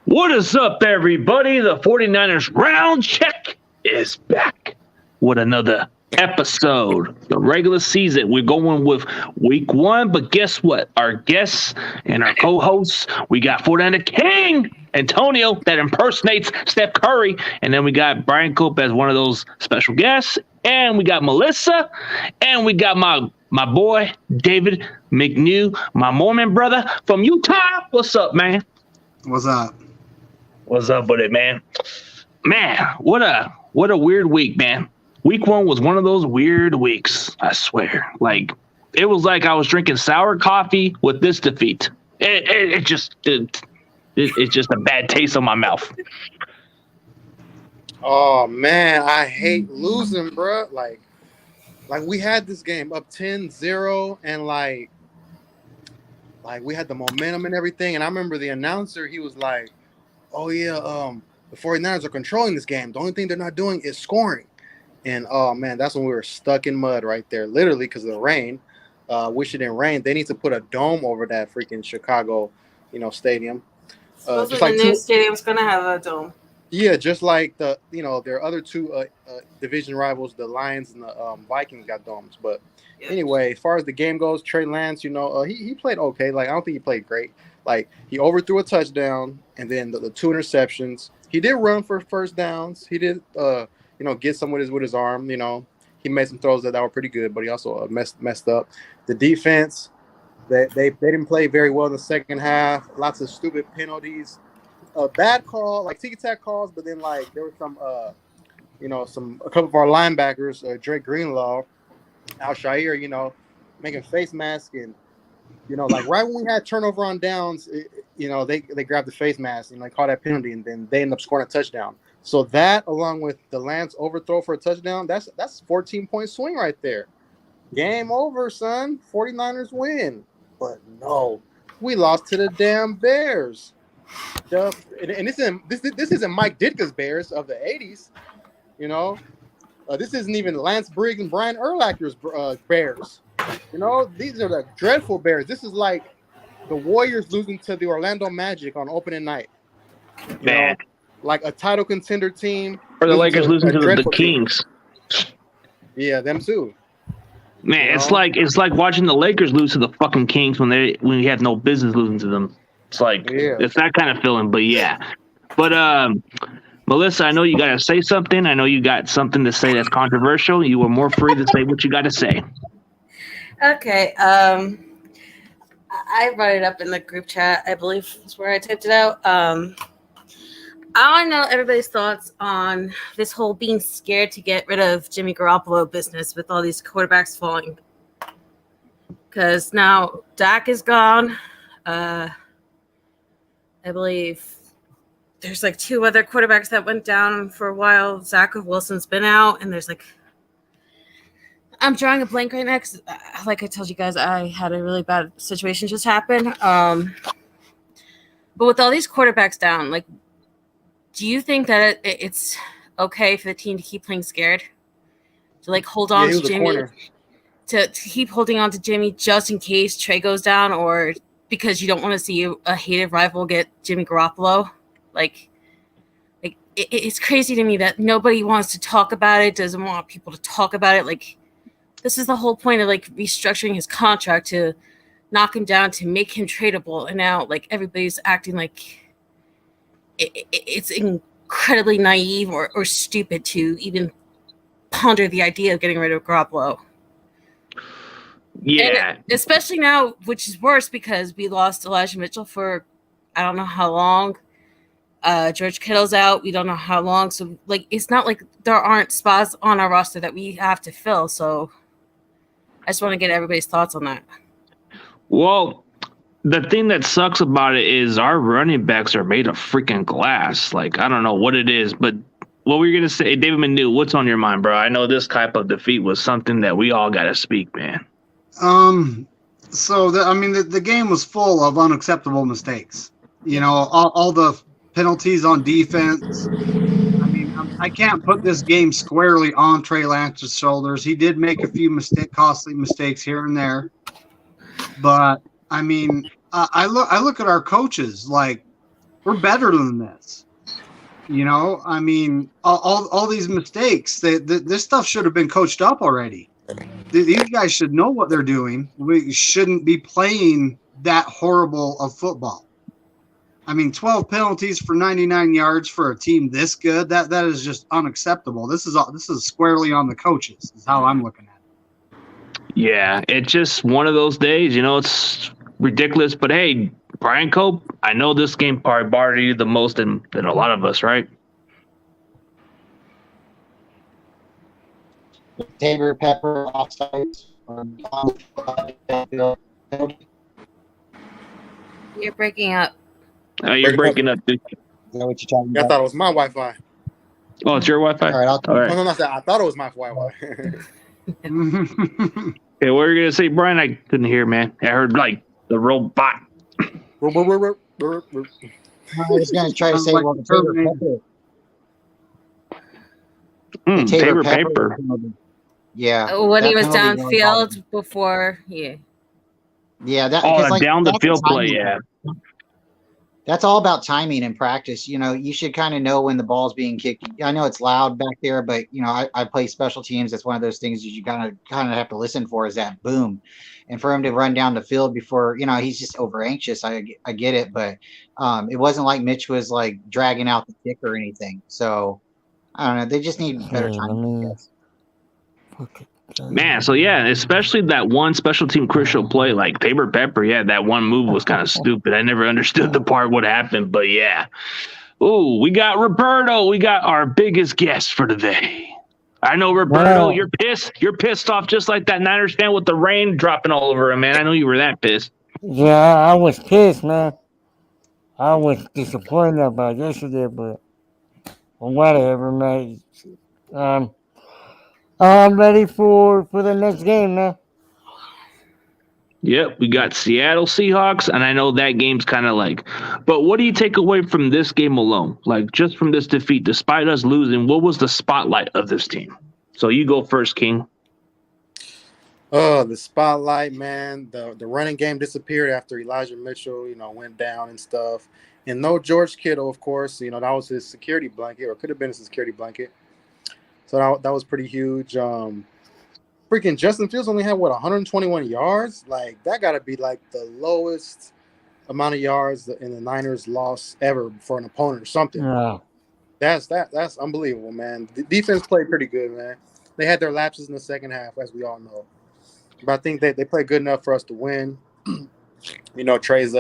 What is up, everybody? The 49ers Round Check is back with another episode. The regular season, we're going with week one, but guess what? Our guests and our co-hosts, we got 49er King, Antonio, that impersonates Steph Curry, and then we got Brian Cope as one of those special guests, and we got Melissa, and we got my boy, David McNew, my Mormon brother from Utah. What's up, man? What's up? What's up with it, man? Man, what a weird week, man. Week one was one of those weird weeks, I swear. Like, it was like I was drinking sour coffee with this defeat. It's just a bad taste on my mouth. Oh, man, I hate losing, bro. Like we had this game up 10-0, and like we had the momentum and everything. And I remember the announcer, he was like, oh, yeah, the 49ers are controlling this game. The only thing they're not doing is scoring. And, oh, man, that's when we were stuck in mud right there, literally because of the rain. Wish it didn't rain. They need to put a dome over that freaking Chicago, stadium. Just like the new stadium's going to have a dome. Yeah, just like their other two division rivals, the Lions and the Vikings, got domes. But anyway, as far as the game goes, Trey Lance, he played okay. Like, I don't think he played great. Like, he overthrew a touchdown, and then the two interceptions. He did run for first downs. He did, get some with his arm. He made some throws that were pretty good, but he also messed up. The defense, they didn't play very well in the second half. Lots of stupid penalties. Bad call, like ticky-tack calls, but then like there were some, a couple of our linebackers, Drake Greenlaw, Al Shair, making face mask and. Like right when we had turnover on downs, they grabbed the face mask and called that penalty, and then they end up scoring a touchdown. So that, along with the Lance overthrow for a touchdown, that's 14-point swing right there. Game over, son. 49ers win. But no, we lost to the damn Bears. And this isn't Mike Ditka's Bears of the 80s. This isn't even Lance Briggs and Brian Urlacher's Bears. These are the dreadful Bears. This is like the Warriors losing to the Orlando Magic on opening night. Man. Like a title contender team. Or the Lakers losing to the Kings. Yeah, them too. Man, it's like watching the Lakers lose to the fucking Kings when we have no business losing to them. It's like it's that kind of feeling, but yeah. But Melissa, I know you got to say something. I know you got something to say that's controversial. You were more free to say what you got to say. Okay. I brought it up in the group chat. I believe is where I typed it out. I want to know everybody's thoughts on this whole being scared to get rid of Jimmy Garoppolo business with all these quarterbacks falling. Because now Dak is gone. I believe there's like two other quarterbacks that went down for a while. Zach Wilson's been out, and there's I'm drawing a blank right now because, like I told you guys, I had a really bad situation just happen. But with all these quarterbacks down, do you think that it's okay for the team to keep playing scared? To hold on to Jimmy? To keep holding on to Jimmy just in case Trey goes down, or because you don't want to see a hated rival get Jimmy Garoppolo? It's crazy to me that nobody wants to talk about it, doesn't want people to talk about it. This is the whole point of restructuring his contract to knock him down to make him tradable, and now everybody's acting like it's incredibly naive or stupid to even ponder the idea of getting rid of Garoppolo. Yeah, and especially now, which is worse because we lost Elijah Mitchell for I don't know how long. George Kittle's out. We don't know how long. So it's not like there aren't spots on our roster that we have to fill. So I just want to get everybody's thoughts on that. Well, the thing that sucks about it is our running backs are made of freaking glass. Like, I don't know what it is, but what were you going to say? David Manu, what's on your mind, bro? I know this type of defeat was something that we all got to speak, man. So the game was full of unacceptable mistakes. You know, all the penalties on defense. I mean, I can't put this game squarely on Trey Lance's shoulders. He did make a few costly mistakes here and there, but I mean, I look at our coaches like we're better than this. You know, I mean, all these mistakes. This stuff should have been coached up already. These guys should know what they're doing. We shouldn't be playing that horrible of football. I mean, 12 penalties for 99 yards for a team this good, that is just unacceptable. This is squarely on the coaches, is how I'm looking at it. Yeah, it's just one of those days, you know, it's ridiculous. But hey, Brian Cope, I know this game probably bothered you the most than a lot of us, right? Tabor Pepper offsides. You're breaking up. You're breaking up, dude. Is that what you're talking I about? thought it was my Wi-Fi. Oh, it's your Wi-Fi? All right, All right. No, I thought it was my Wi-Fi. Okay, what were you going to say, Brian? I couldn't hear, man. I heard, like, the robot. I was going to try to say, well, the Tabor Pepper. Tabor Paper. Yeah. When he that was penalty really bothered me. downfield before, yeah. Yeah, that. Oh, because, like, down the that's field play, timing. yeah. That's all about timing and practice. You know, you should kind of know when the ball's being kicked. I know it's loud back there, but you know, I play special teams. That's one of those things that you kind of have to listen for is that boom, and for him to run down the field before, you know, he's just over anxious. I get it, but it wasn't like Mitch was like dragging out the kick or anything. So I don't know. They just need better timing. I guess. Man, so yeah, especially that one special team crucial play, like Tabor Pepper, yeah, that one move was kind of stupid. I never understood the part what happened, but yeah. Ooh, we got Roberto. We got our biggest guest for today. I know, Roberto, Wow. you're pissed. You're pissed off just like that Niners fan with the rain dropping all over him, man. I know you were that pissed. Yeah, I was pissed, man. I was disappointed about yesterday, but whatever, man. I'm ready for the next game, man. Yep, we got Seattle Seahawks, and I know that game's kind of like, but what do you take away from this game alone? Like, just from this defeat, despite us losing, what was the spotlight of this team? So you go first, King. Oh, the spotlight, man. The running game disappeared after Elijah Mitchell, went down and stuff. And no George Kittle, of course. That was his security blanket, or could have been his security blanket. So that was pretty huge. Freaking Justin Fields only had 121 yards. Like, that got to be like the lowest amount of yards in the Niners loss ever for an opponent or something. Yeah. That's unbelievable, man. The defense played pretty good, man. They had their lapses in the second half, as we all know. But I think they played good enough for us to win. Trey's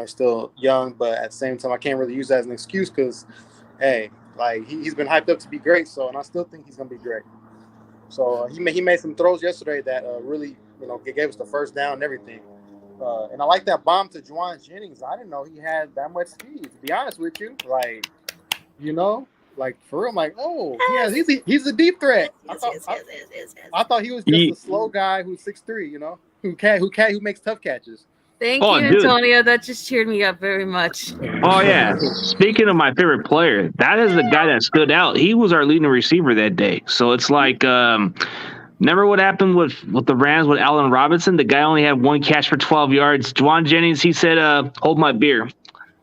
still young, but at the same time, I can't really use that as an excuse because, hey, like he's been hyped up to be great. So, and I still think he's gonna be great. So he made some throws yesterday that really gave us the first down and everything. And I like that bomb to Juwan Jennings. I didn't know he had that much speed. To be honest with you, like for real, I'm like, oh, yeah, he's a deep threat. I thought he was just a slow guy who's 6'3", who makes tough catches. Thank you, Antonio. That just cheered me up very much. Oh, yeah. Speaking of my favorite player, that is the guy that stood out. He was our leading receiver that day. So it's like, remember what happened with the Rams with Allen Robinson? The guy only had one catch for 12 yards. Juwan Jennings, he said, hold my beer.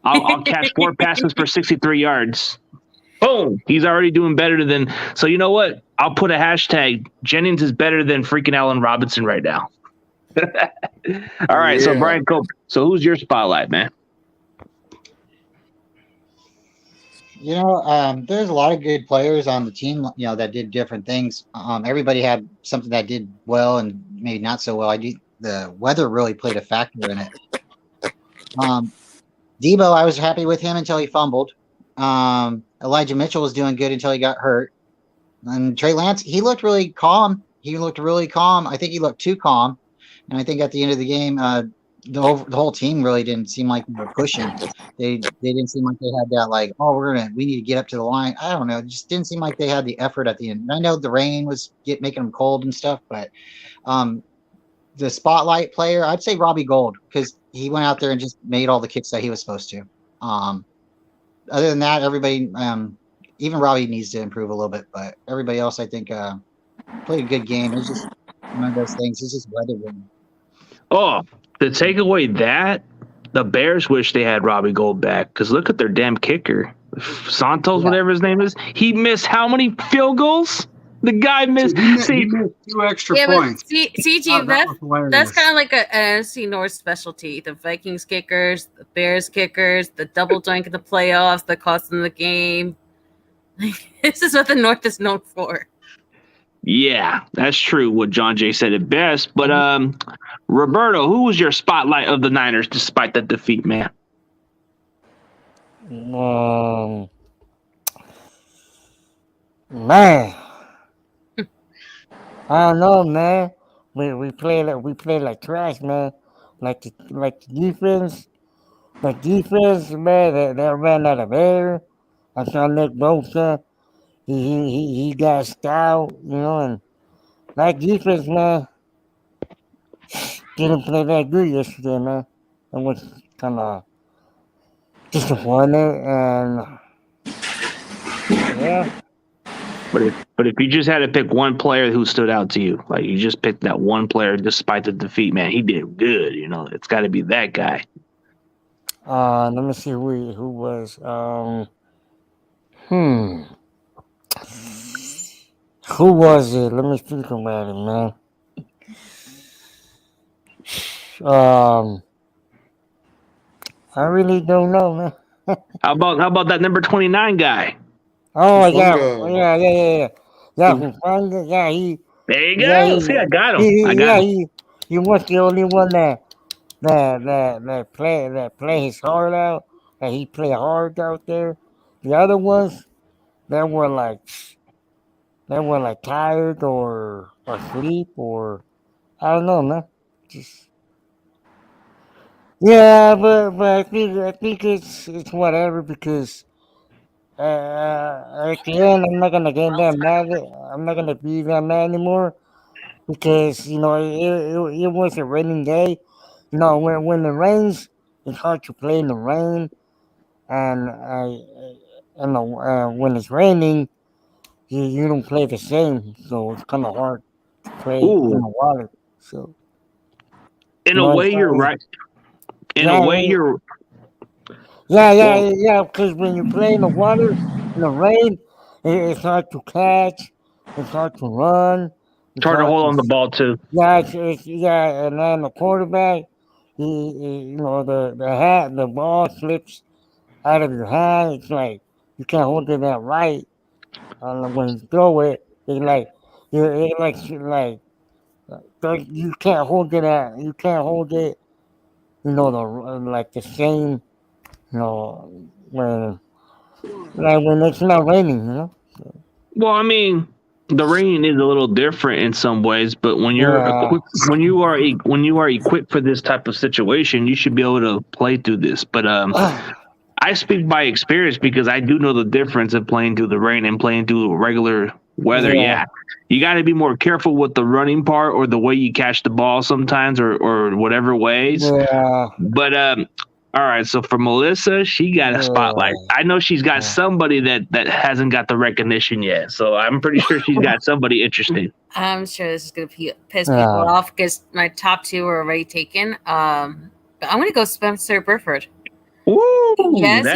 I'll catch 4 passes for 63 yards. Boom. He's already doing better than – so you know what? I'll put a hashtag. Jennings is better than freaking Allen Robinson right now. All right, yeah. So Brian Cope. So who's your spotlight, man? There's a lot of good players on the team, that did different things. Everybody had something that did well and maybe not so well. The weather really played a factor in it. Debo, I was happy with him until he fumbled. Elijah Mitchell was doing good until he got hurt. And Trey Lance, he looked really calm. he looked really calm. I think he looked too calm, and I think at the end of the game, the whole team really didn't seem like they were pushing. They didn't seem like they had that like, oh, we need to get up to the line. I don't know. It just didn't seem like they had the effort at the end. And I know the rain was making them cold and stuff, but the spotlight player, I'd say Robbie Gould, because he went out there and just made all the kicks that he was supposed to. Other than that, everybody, even Robbie needs to improve a little bit, but everybody else, I think, played a good game. It's just one of those things. It's just weather. Oh, to take away that, the Bears wish they had Robbie Gould back because look at their damn kicker, Santos, whatever his name is. He missed how many field goals? The guy missed. He missed 2 extra points. CG, that's kind of like a NFC North specialty. The Vikings kickers, the Bears kickers, the double doink in the playoffs that cost them the game. This is what the North is known for. Yeah, that's true. What John Jay said it best. But Roberto, who was your spotlight of the Niners despite that defeat, man? Man, I don't know, man. We played like trash, man. Like the defense, man. They ran out of air. I saw Nick Bosa. He got stout, and that defense, man, didn't play that good yesterday, man. It was kind of disappointed, and yeah. But if you just had to pick one player who stood out to you, like you just picked that one player despite the defeat, man, he did good. It's got to be that guy. Let me see who was. Who was it? Let me think about it, man. I really don't know, man. How about that number 29 guy? Oh yeah. Hufanga, yeah, he. There you go. See, I got him. He was the only one that play his heart out. And he played hard out there. The other ones, they were like tired or asleep or I don't know, man. Just yeah, but I think it's whatever because at the end I'm not gonna get that mad. I'm not gonna be that mad anymore because it was a raining day. When it rains, it's hard to play in the rain, and when it's raining. You don't play the same, so it's kind of hard to play in the water. So, in a way, you're right. In a way, you're. Yeah. Because when you play in the water, in the rain, it's hard to catch. It's hard to run. It's hard to hold on the ball too. Yeah, and then the quarterback, the ball slips out of your hand. It's like you can't hold it that right. When you throw it, you can't hold it at. You can't hold it. The same. When it's not raining. Well, I mean, the rain is a little different in some ways, but when when you are equipped for this type of situation, you should be able to play through this. But I speak by experience because I do know the difference of playing through the rain and playing through regular weather. Yeah. You got to be more careful with the running part or the way you catch the ball sometimes or whatever ways. Yeah. But all right, so for Melissa, she got a spotlight. I know she's got somebody that hasn't got the recognition yet, so I'm pretty sure she's got somebody interesting. I'm sure this is going to piss people off because my top two are already taken. But I'm going to go Spencer Burford. Ooh, yes,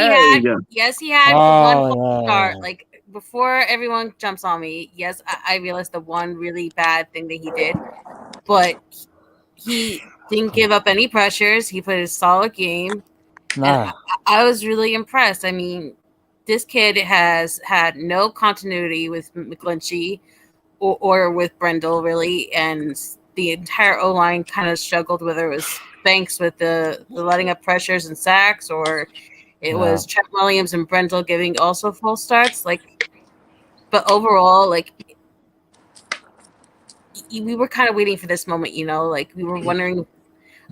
he had one false start. Like before everyone jumps on me, yes, I realized the one really bad thing that he did, but he didn't give up any pressures. He put a solid game. And I was really impressed. I mean, this kid has had no continuity with McGlinchey or with Brendel, really, and the entire O-line kind of struggled, whether it was Banks with the letting up pressures and sacks, or it was Trent Williams and Brendel giving also false starts. But overall, we were kind of waiting for this moment, like we were wondering,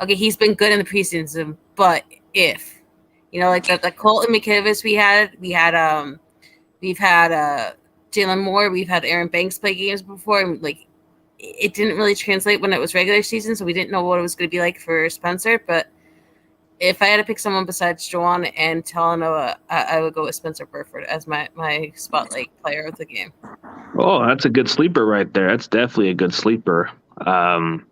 okay, he's been good in the preseason, but if, like the Colton McKivitz we've had Jalen Moore, we've had Aaron Banks play games before, and like it didn't really translate when it was regular season, so we didn't know what it was going to be like for Spencer. But if I had to pick someone besides Juwan and Talanoa, I would go with Spencer Burford as my spotlight player of the game. Oh, that's a good sleeper right there. That's definitely a good sleeper. When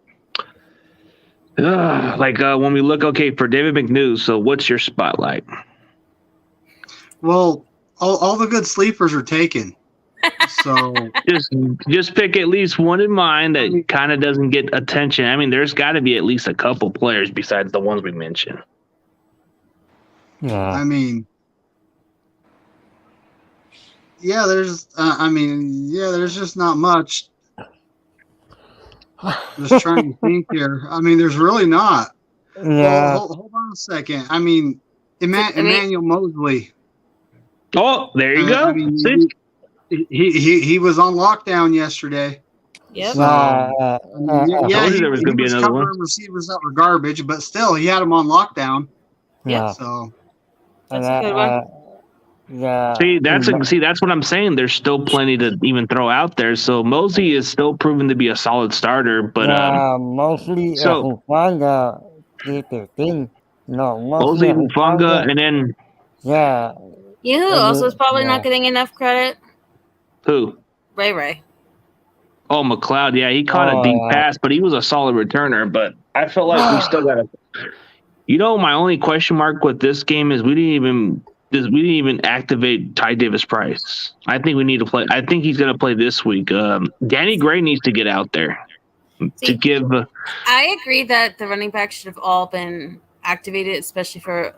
we look, for David McNews, so what's your spotlight? Well, all the good sleepers are taken. So just pick at least one in mind that kind of doesn't get attention. I mean, there's got to be at least a couple players besides the ones we mentioned. Yeah. I mean, there's just not much. Just trying to think here. I mean, there's really not. Yeah. Well, hold on a second. I mean, Emmanuel Mosley. Oh, there you go. I mean, he was on lockdown yesterday. Yep. I told you there was going to be another one. Receivers that were garbage, but still, he had them on lockdown. Yeah. So that's a good one. Yeah. See, that's what I'm saying. There's still plenty to even throw out there. So Mosley is still proven to be a solid starter, but Mosley, Hufanga did their thing. Mosley, Hufanga, and then You know who also is probably not getting enough credit? Who? Ray. Oh, McLeod. Yeah, he caught a deep pass, but he was a solid returner. But I felt like we still got to. My only question mark with this game is we didn't even activate Ty Davis Price. I think we need to play. I think he's going to play this week. Danny Gray needs to get out there to give. I agree that the running backs should have all been activated, especially for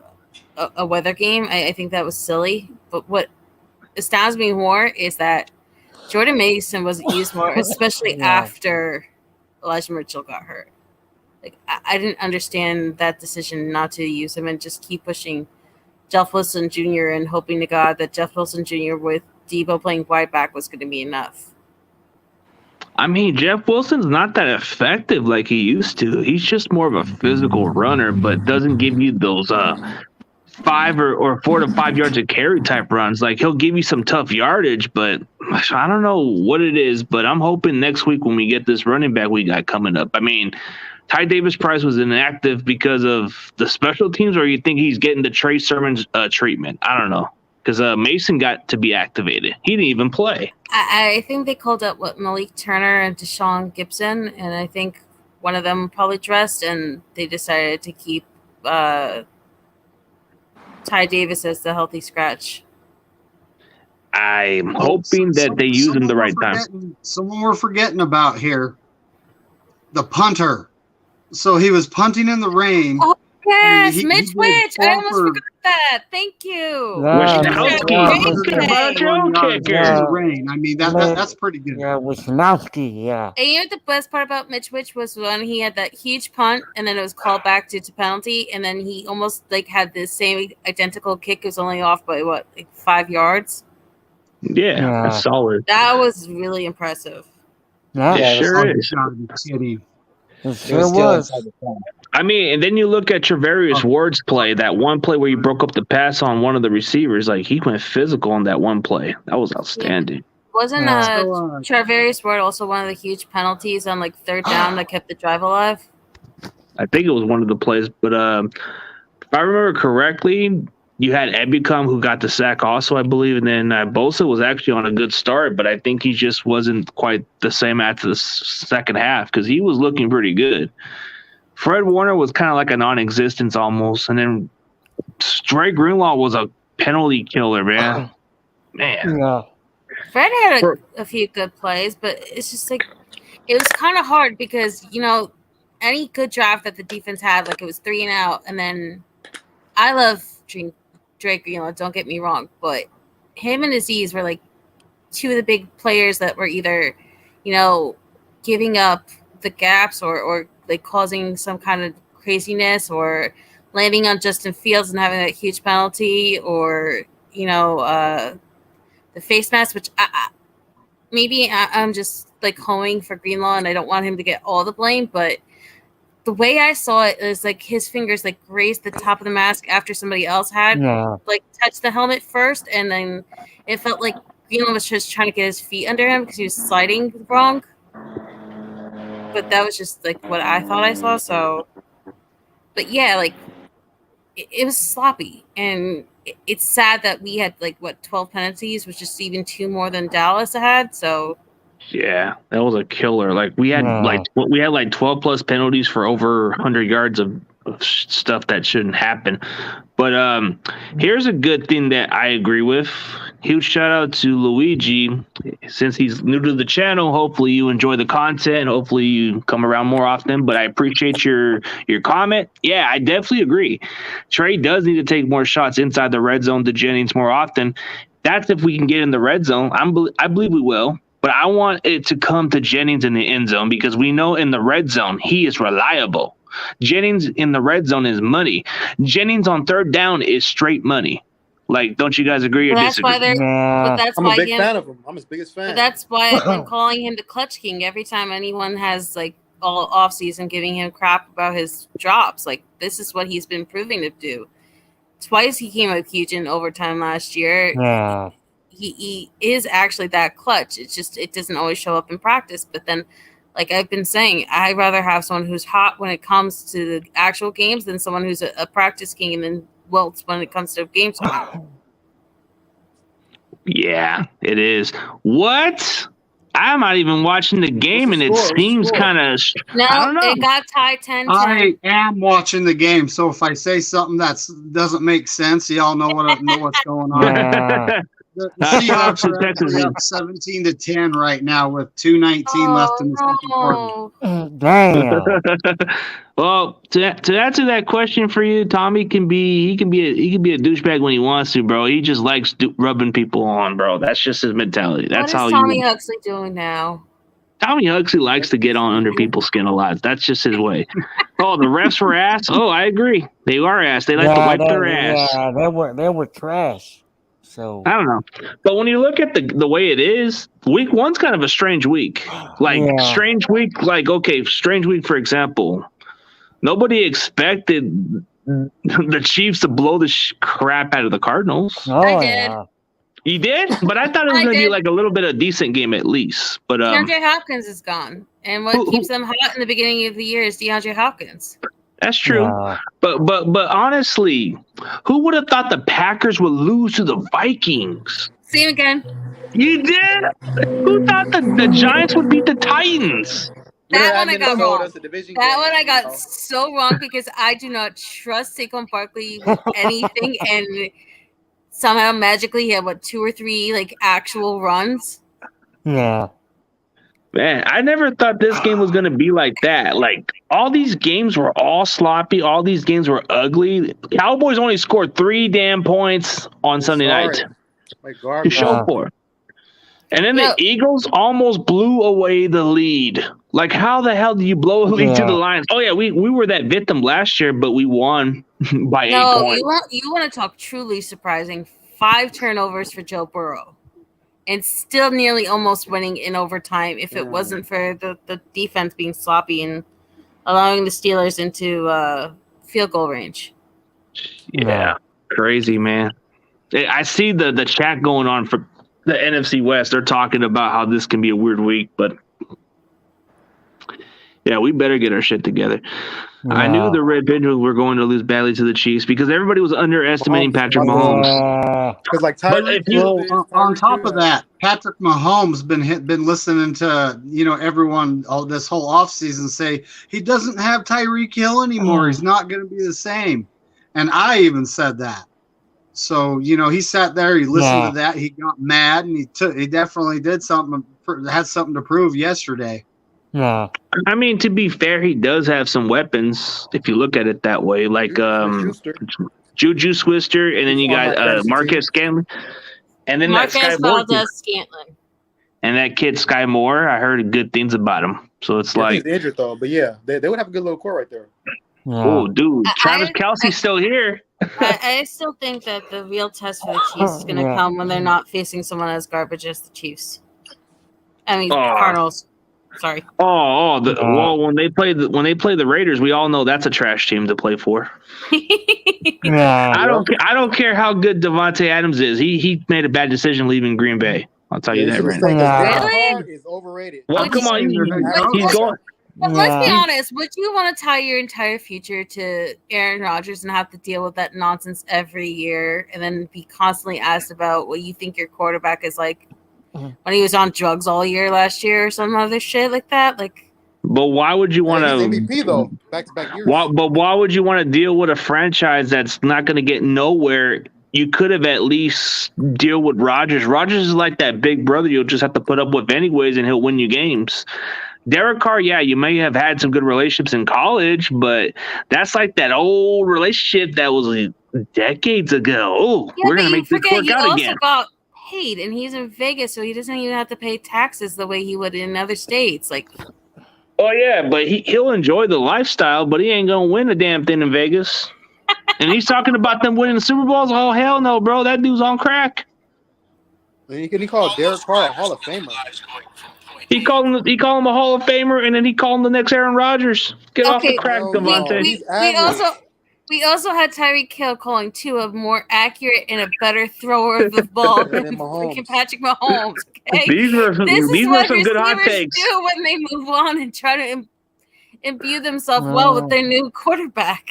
a weather game. I think that was silly. But what astounds me more is that Jordan Mason wasn't used more, especially after Elijah Mitchell got hurt. Like I didn't understand that decision not to use him and just keep pushing Jeff Wilson Jr. and hoping to God that Jeff Wilson Jr. with Debo playing wide back was going to be enough. I mean, Jeff Wilson's not that effective like he used to. He's just more of a physical runner, but doesn't give you those 5 or 4 to 5 yards of carry type runs. Like he'll give you some tough yardage, but I don't know what it is. But I'm hoping next week when we get this running back we got coming up. I mean, Ty Davis Price was inactive because of the special teams, or you think he's getting the Trey Sermon's treatment? I don't know. Because Mason got to be activated. He didn't even play. I think they called up Malik Turner and Deshaun Gibson, and I think one of them probably dressed, and they decided to keep Ty Davis as the healthy scratch. I'm hoping that they use him the right time. Someone we're forgetting about here. The punter. So he was punting in the rain. Oh, yes, Mitch Witch. I almost forgot that. Thank you. Rain. I mean, that's pretty good. Yeah, Wisnowski, yeah. And you know what the best part about Mitch Witch was when he had that huge punt and then it was called back due to penalty, and then he almost had the same identical kick. It was only off by 5 yards? Yeah, that's solid. That was really impressive. It sure is. It sure was. I mean, and then you look at Travarius Ward's play, that one play where he broke up the pass on one of the receivers. Like, he went physical on that one play. That was outstanding. Wasn't Travarius Ward also one of the huge penalties on third down that kept the drive alive? I think it was one of the plays. But if I remember correctly, you had Ebicom who got the sack also, I believe. And then Bosa was actually on a good start, but I think he just wasn't quite the same after the second half because he was looking pretty good. Fred Warner was kind of like a non-existence almost. And then Dre Greenlaw was a penalty killer, man. Yeah. Fred had a few good plays, but it's just it was kind of hard because, any good draft that the defense had, it was 3 and out. And then I love Dre Greenlaw, don't get me wrong, but him and Aziz were two of the big players that were either, giving up the gaps or causing some kind of craziness or landing on Justin Fields and having that huge penalty or, the face mask, which I'm just like hoeing for Greenlaw, and I don't want him to get all the blame, but the way I saw it is like his fingers like grazed the top of the mask after somebody else had like touched the helmet first, and then it felt like Greenlaw was just trying to get his feet under him because he was sliding wrong. But that was just like what I thought I saw. So, but yeah, like it was sloppy, and it's sad that we had like 12 penalties, which is even 2 more than Dallas had. So yeah, that was a killer. Like we had like 12 plus penalties for over 100 yards of stuff that shouldn't happen. But here's a good thing that I agree with. Huge shout out to Luigi. Since he's new to the channel, hopefully you enjoy the content. Hopefully you come around more often. But I appreciate your comment. Yeah, I definitely agree. Trey does need to take more shots inside the red zone to Jennings more often. That's if we can get in the red zone. I believe we will. But I want it to come to Jennings in the end zone because we know in the red zone he is reliable. Jennings in the red zone is money. Jennings on third down is straight money. Like, don't you guys agree or disagree? I'm a big fan of him. I'm his biggest fan. But that's why I've been calling him the Clutch King every time anyone has like all off season giving him crap about his drops. Like, this is what he's been proving to do. Twice he came up huge in overtime last year. Yeah. He is actually that clutch. It's just it doesn't always show up in practice. But then, like I've been saying, I'd rather have someone who's hot when it comes to the actual games than someone who's a practice king and then wilts when it comes to game time. Yeah, it is. What? I'm not even watching the game, and it seems kind of. No, I don't know. It got tied 10-10. I am watching the game, so if I say something that doesn't make sense, y'all know what's going on. Yeah. The Seahawks are actually up 17-10 right now with 2:19 left in the second quarter. Damn. Well, to answer that question for you, Tommy can be a douchebag when he wants to, bro. He just likes rubbing people on, bro. That's just his mentality. That's what is how Tommy Huxley doing now? Tommy Huxley likes to get on under people's skin a lot. That's just his way. Oh, the refs were ass. Oh, I agree. They are ass. They like to wipe their ass. Yeah, they were trash. So I don't know. But when you look at the way it is, week one's kind of a strange week. Strange week, strange week, for example. Nobody expected the Chiefs to blow the crap out of the Cardinals. Oh, I did. yeah. You did? But I thought it was going to be like a little bit of a decent game at least. But DeAndre Hopkins is gone. And what keeps them hot in the beginning of the year is DeAndre Hopkins. That's true. Yeah. But honestly, who would have thought the Packers would lose to the Vikings? See him again. You did? Who thought the Giants would beat the Titans? That one I got wrong. That one I got so wrong because I do not trust Saquon Barkley with anything, and somehow magically he had 2 or 3 like actual runs. Yeah. Man, I never thought this game was going to be like that. Like, all these games were all sloppy. All these games were ugly. Cowboys only scored 3 damn points on Sunday night. To show for. And then the Eagles almost blew away the lead. Like, how the hell do you blow a lead to the Lions? Oh, yeah, we were that victim last year, but we won by 8 points. You want to talk truly surprising. 5 turnovers for Joe Burrow. And still nearly almost winning in overtime if it wasn't for the defense being sloppy and allowing the Steelers into field goal range. Yeah, crazy, man. I see the chat going on for the NFC West. They're talking about how this can be a weird week, but yeah, we better get our shit together. Yeah. I knew the Red Pigeons were going to lose badly to the Chiefs because everybody was underestimating Patrick Mahomes. Because on top of that, Patrick Mahomes been listening to everyone this whole offseason say he doesn't have Tyreek Hill anymore. He's not going to be the same, and I even said that. So he sat there, he listened to that, he got mad, and he definitely did something, had something to prove yesterday. Yeah. I mean, to be fair, he does have some weapons if you look at it that way. Like Juju Swister, and then you got Marquez Scantlin. And then that Sky Moore. And that kid Sky Moore, I heard good things about him. So it's like he's injured though, but yeah, they would have a good little core right there. Yeah. Oh, dude, Travis Kelce's still here. I still think that the real test for the Chiefs is going to come when they're not facing someone as garbage as the Chiefs. I mean, Oh. Cardinals. Sorry. Well, when they play the Raiders, we all know that's a trash team to play for. Yeah. I don't care how good Devontae Adams is. He made a bad decision leaving Green Bay. I'll tell you that right now. Yeah. Derek Really? Carr is overrated. Well, come on, he's going. But let's be Yeah. honest. Would you want to tie your entire future to Aaron Rodgers and have to deal with that nonsense every year, and then be constantly asked about what you think your quarterback is like when he was on drugs all year last year or some other shit like that? Like, But why would you want He's to? MVP though, back-to-back years. Why would you want to deal with a franchise that's not going to get nowhere? You could have at least deal with Rodgers. Rodgers is like that big brother you'll just have to put up with anyways, and he'll win you games. Derek Carr, yeah, you may have had some good relationships in college, but that's like that old relationship that was decades ago. Oh, yeah, we're but going to you make this forget work he out also again. got paid, and he's in Vegas, so he doesn't even have to pay taxes the way he would in other states. Like, Oh, yeah, but he'll enjoy the lifestyle, but he ain't going to win a damn thing in Vegas. And he's talking about them winning the Super Bowls. Oh, hell no, bro. That dude's on crack. And he called Derek Carr a Hall of Famer. He called him a Hall of Famer, and then he called him the next Aaron Rodgers. Get off the Okay, crack, no, Devontae. he's we average. also had Tyreek Hill calling Tua more accurate and a better thrower of the ball Than than Mahomes. freaking Patrick Mahomes. Okay? These were what some good hot receivers takes. do when they move on and try to imbue themselves well with their new quarterback.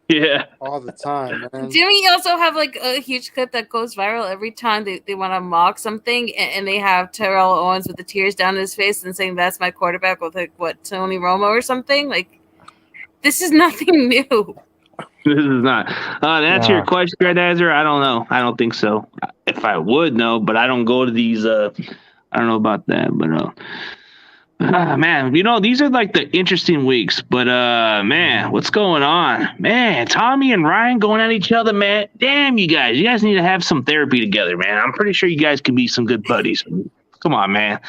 Yeah. All the time, man. Didn't we also have like a huge clip that goes viral every time they want to mock something, and they have Terrell Owens with the tears down his face and saying that's my quarterback with like what, Tony Romo or something? Like, this is nothing new. This is not. To answer your question, Red Azure, I don't know. I don't think so. If I would know, but I don't go to these. I don't know about that, but man, these are like the interesting weeks. But man, what's going on? Man, Tommy and Ryan going at each other, man. Damn, you guys need to have some therapy together, man. I'm pretty sure you guys can be some good buddies. Come on, man.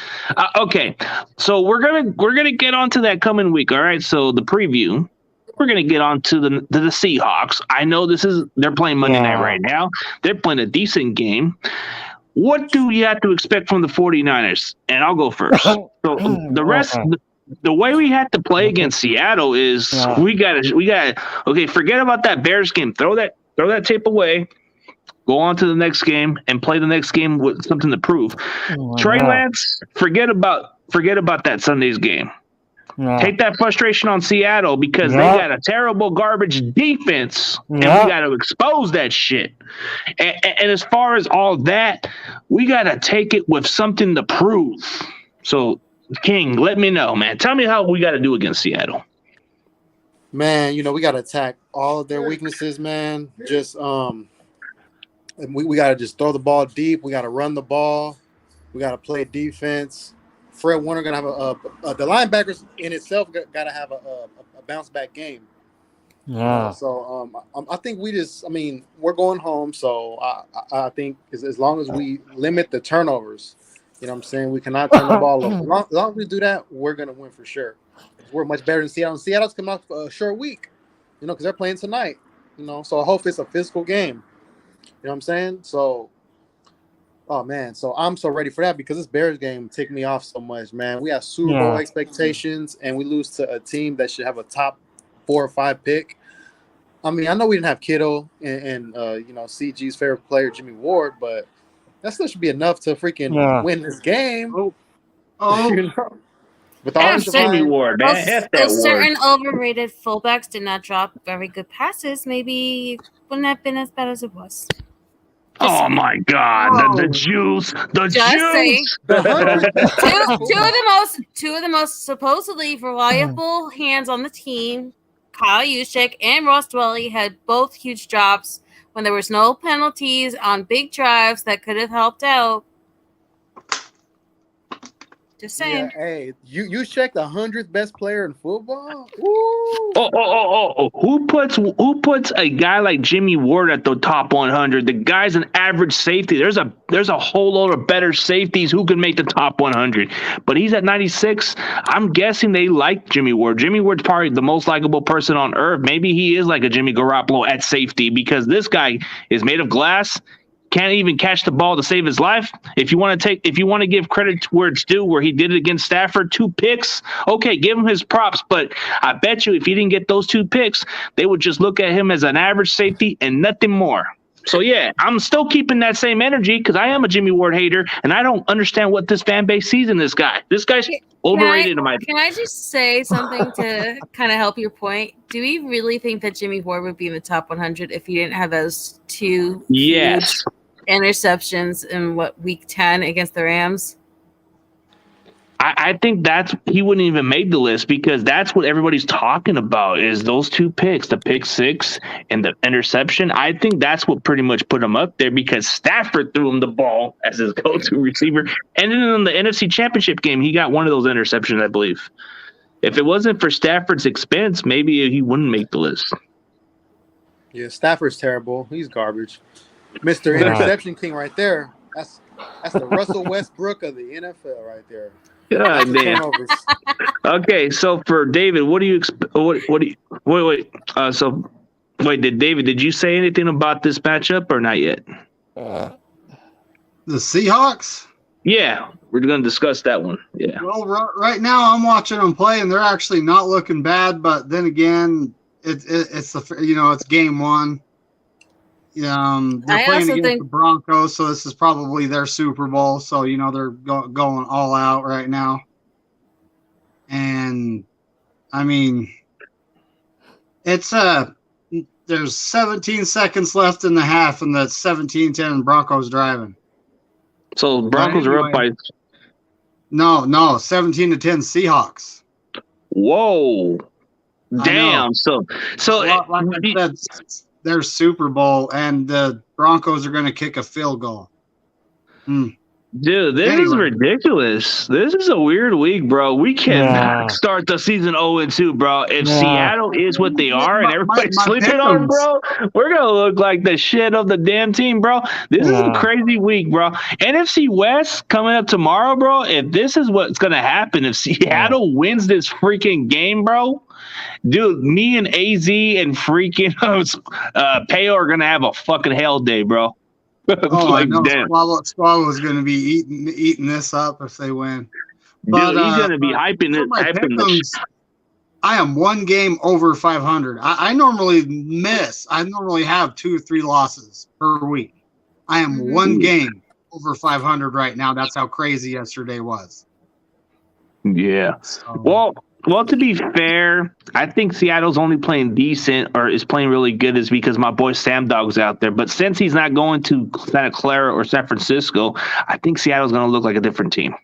Okay, so we're gonna get onto that coming week. All right, so the preview. We're gonna get on to the Seahawks. I know they're playing Monday night right now. They're playing a decent game. What do you have to expect from the 49ers? And I'll go first. So the rest, the way we had to play against Seattle is we got okay, forget about that Bears game. Throw that tape away. Go on to the next game and play the next game with something to prove. Trey Lance, forget about that Sunday's game. Take that frustration on Seattle because they got a terrible garbage defense, and we got to expose that shit. And as far as all that, we got to take it with something to prove. So, King, let me know, man. Tell me how we got to do against Seattle. Man, we got to attack all of their weaknesses, man. Just we got to just throw the ball deep. We got to run the ball. We got to play defense. Fred Warner gonna have the linebackers in itself got to have a bounce back game. Yeah. So I think we're going home. So I think as long as we limit the turnovers, what I'm saying, we cannot turn the ball over. As long as we do that, we're gonna win for sure. We're much better than Seattle. And Seattle's coming off a short week, because they're playing tonight. So I hope it's a physical game. You know what I'm saying? So. Oh, man. So I'm so ready for that because this Bears game ticked me off so much, man. We have Super Bowl expectations, and we lose to a team that should have a top 4 or 5 pick. I mean, I know we didn't have Kittle and CG's favorite player, Jimmy Ward, but that still should be enough to freaking win this game. With all Jimmy Ward, man. Those certain overrated fullbacks did not drop very good passes. Maybe it wouldn't have been as bad as it was. Oh my God! The juice, the juice. two of the most supposedly reliable hands on the team, Kyle Juszczyk and Ross Dwelly, had both huge drops when there was no penalties on big drives that could have helped out. Just saying. Yeah, hey, you check the 100th best player in football? Woo. Who puts a guy like Jimmy Ward at the top 100? The guy's an average safety. There's a whole load of better safeties who can make the top 100. But he's at 96. I'm guessing they like Jimmy Ward. Jimmy Ward's probably the most likable person on earth. Maybe he is like a Jimmy Garoppolo at safety because this guy is made of glass. can't even catch the ball to save his life. If you want to give credit to where it's due, where he did it against Stafford, 2 picks, okay, give him his props. But I bet you if he didn't get those 2 picks, they would just look at him as an average safety and nothing more. So, yeah, I'm still keeping that same energy because I am a Jimmy Ward hater, and I don't understand what this fan base sees in this guy. This guy's overrated in my opinion. Can I just say something to kind of help your point? Do we really think that Jimmy Ward would be in the top 100 if he didn't have those 2 huge interceptions in week 10 against the Rams? I think he wouldn't even make the list because that's what everybody's talking about is those 2 picks, the pick 6 and the interception. I think that's what pretty much put him up there because Stafford threw him the ball as his go-to receiver. And then in the NFC Championship game, he got one of those interceptions, I believe. If it wasn't for Stafford's expense, maybe he wouldn't make the list. Yeah, Stafford's terrible. He's garbage. Mr. Interception King right there. That's the Russell Westbrook of the NFL right there. God damn. Okay, so for David, what do you did you say anything about this matchup or not yet? The Seahawks? Yeah, we're going to discuss that one. Yeah. Well, right now I'm watching them play, and they're actually not looking bad. But then again, it's game 1. They're playing against the Broncos, so this is probably their Super Bowl. So they're going all out right now. And I mean, it's there's 17 seconds left in the half, and that's 17-10 Broncos driving. So Broncos are up by. No, 17-10 Seahawks. Whoa! Damn. So like I said, their Super Bowl, and the Broncos are going to kick a field goal. Dude, this is ridiculous. This is a weird week, bro. We cannot start the season 0-2, bro. If Seattle is what they are and everybody's sleeping on them, bro, we're going to look like the shit of the damn team, bro. This is a crazy week, bro. NFC West coming up tomorrow, bro. If this is what's going to happen, if Seattle wins this freaking game, bro, dude, me and AZ and freaking Peo are going to have a fucking hell day, bro. I know. Squallow's going to be eating this up if they win. But, dude, he's going to be hyping it. I am 1 game over 500. I normally miss. I normally have 2 or 3 losses per week. I am 1 game over 500 right now. That's how crazy yesterday was. Yeah. So. Well, to be fair, I think Seattle's only playing decent or is playing really good is because my boy Sam Dog's out there. But since he's not going to Santa Clara or San Francisco, I think Seattle's going to look like a different team.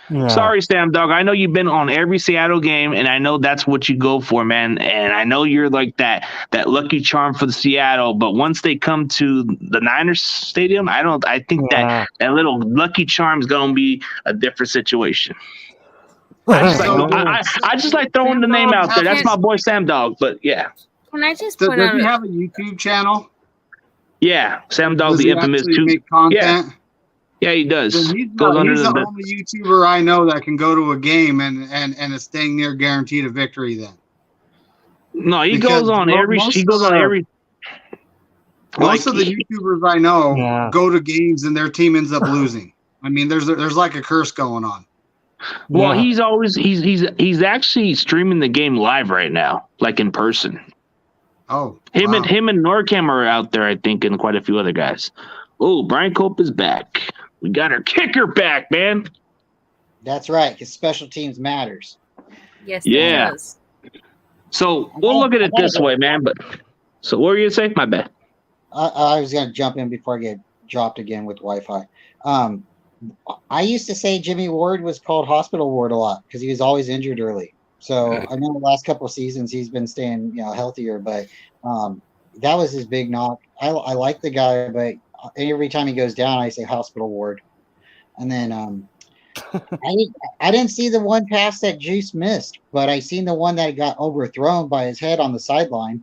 Yeah. Sorry, Sam Dog. I know you've been on every Seattle game, and I know that's what you go for, man. And I know you're like that lucky charm for the Seattle. But once they come to the Niners Stadium, I think that little lucky charm is going to be a different situation. I just like throwing the name out there. That's my boy Sam Dog. But yeah. Can I just point out? Does he have a YouTube channel? Yeah, Sam Dog, the infamous content. Yeah, he does. He's the only YouTuber I know that can go to a game and is staying near guaranteed a victory. Then. No, he goes on every. Most of the YouTubers I know go to games and their team ends up losing. I mean, there's like a curse going on. Well, he's actually streaming the game live right now, like in person. Oh, him and Norcam are out there, I think, and quite a few other guys. Oh, Brian Cope is back. We got our kicker back, man. That's right, because special teams matters. Yes, it does. So we'll look at it this way, man. But so what were you gonna say? My bad. I was gonna jump in before I get dropped again with Wi-Fi. I used to say Jimmy Ward was called Hospital Ward a lot because he was always injured early. So I know the last couple of seasons he's been staying, healthier, but that was his big knock. I like the guy, but every time he goes down, I say Hospital Ward. And then I didn't see the one pass that Juice missed, but I seen the one that got overthrown by his head on the sideline.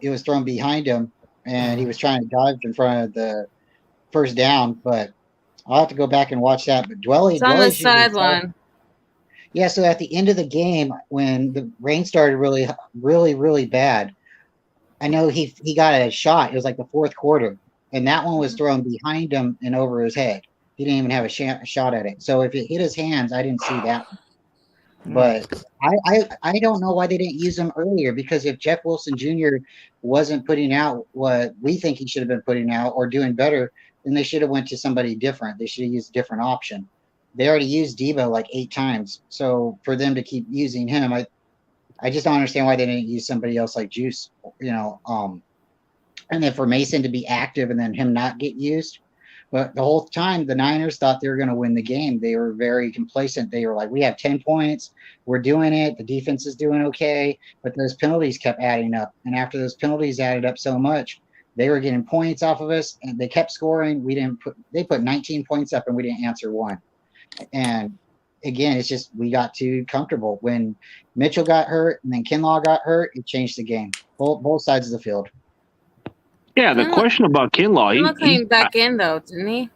It was thrown behind him, and he was trying to dive in front of the first down, but I'll have to go back and watch that. But Dwelly, it's on the sideline. Yeah, so at the end of the game, when the rain started really, really, really bad, I know he got a shot. It was like the fourth quarter, and that one was thrown behind him and over his head. He didn't even have a shot at it. So if it hit his hands, I didn't see that one. But I don't know why they didn't use him earlier, because if Jeff Wilson Jr. wasn't putting out what we think he should have been putting out or doing better, then they should have went to somebody different. They should have used a different option. They already used Debo like 8 times. So for them to keep using him, I just don't understand why they didn't use somebody else like Juice, and then for Mason to be active and then him not get used. But the whole time, the Niners thought they were going to win the game. They were very complacent. They were like, we have 10 points. We're doing it. The defense is doing okay. But those penalties kept adding up. And after those penalties added up so much, they were getting points off of us, and they kept scoring. They put 19 points up, and we didn't answer one. And again, it's just we got too comfortable. When Mitchell got hurt and then Kinlaw got hurt, it changed the game. Both sides of the field. Yeah, the question about Kinlaw, Kinlaw came back in though, didn't he?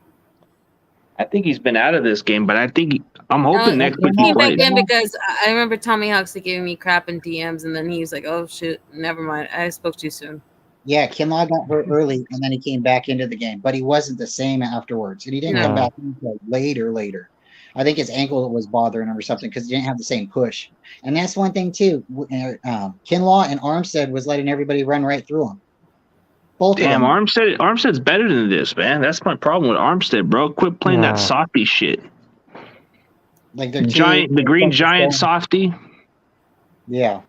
I think he's been out of this game, but I'm hoping next week he he came back plays. in because I remember Tommy Huxley giving me crap in DMs, and then he was like, "Oh shit, never mind. I spoke too soon." Yeah, Kinlaw got hurt early, and then he came back into the game, but he wasn't the same afterwards, and he didn't come back until later. I think his ankle was bothering him or something because he didn't have the same push. And that's one thing too. Kinlaw and Armstead was letting everybody run right through him. Damn, Armstead's better than this, man. That's my problem with Armstead, bro. Quit playing that softy shit. Like the green giant softy. Yeah.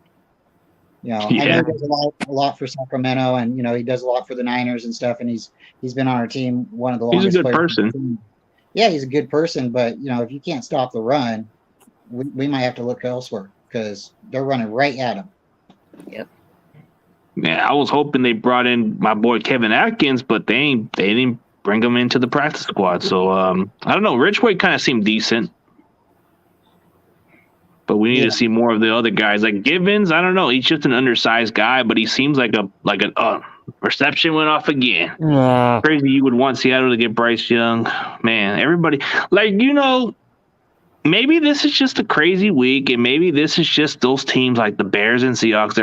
I know he does a lot for Sacramento, and he does a lot for the Niners and stuff. And he's been on our team one of the longest. He's a good person. Yeah, he's a good person, but if you can't stop the run, we might have to look elsewhere because they're running right at him. Yep. Yeah, I was hoping they brought in my boy Kevin Atkins, but they didn't bring him into the practice squad. So I don't know. Ridgeway kind of seemed decent, but we need to see more of the other guys. Like Givens, I don't know. He's just an undersized guy, but he seems like an reception went off again. Yeah. Crazy you would want Seattle to get Bryce Young. Man, everybody maybe this is just a crazy week, and maybe this is just those teams like the Bears and Seahawks.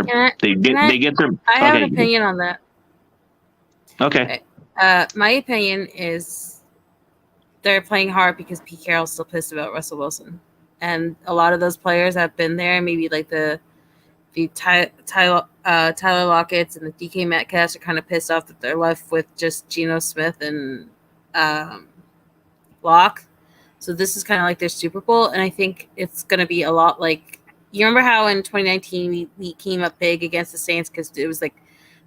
They get their. I have an opinion on that. Okay. My opinion is they're playing hard because Pete Carroll's still pissed about Russell Wilson, and a lot of those players have been there. Maybe like the Tyler Lockett's and the DK Metcalfs are kind of pissed off that they're left with just Geno Smith and Locke. So this is kind of like their Super Bowl, and I think it's going to be a lot like you remember how in 2019 we came up big against the Saints because it was like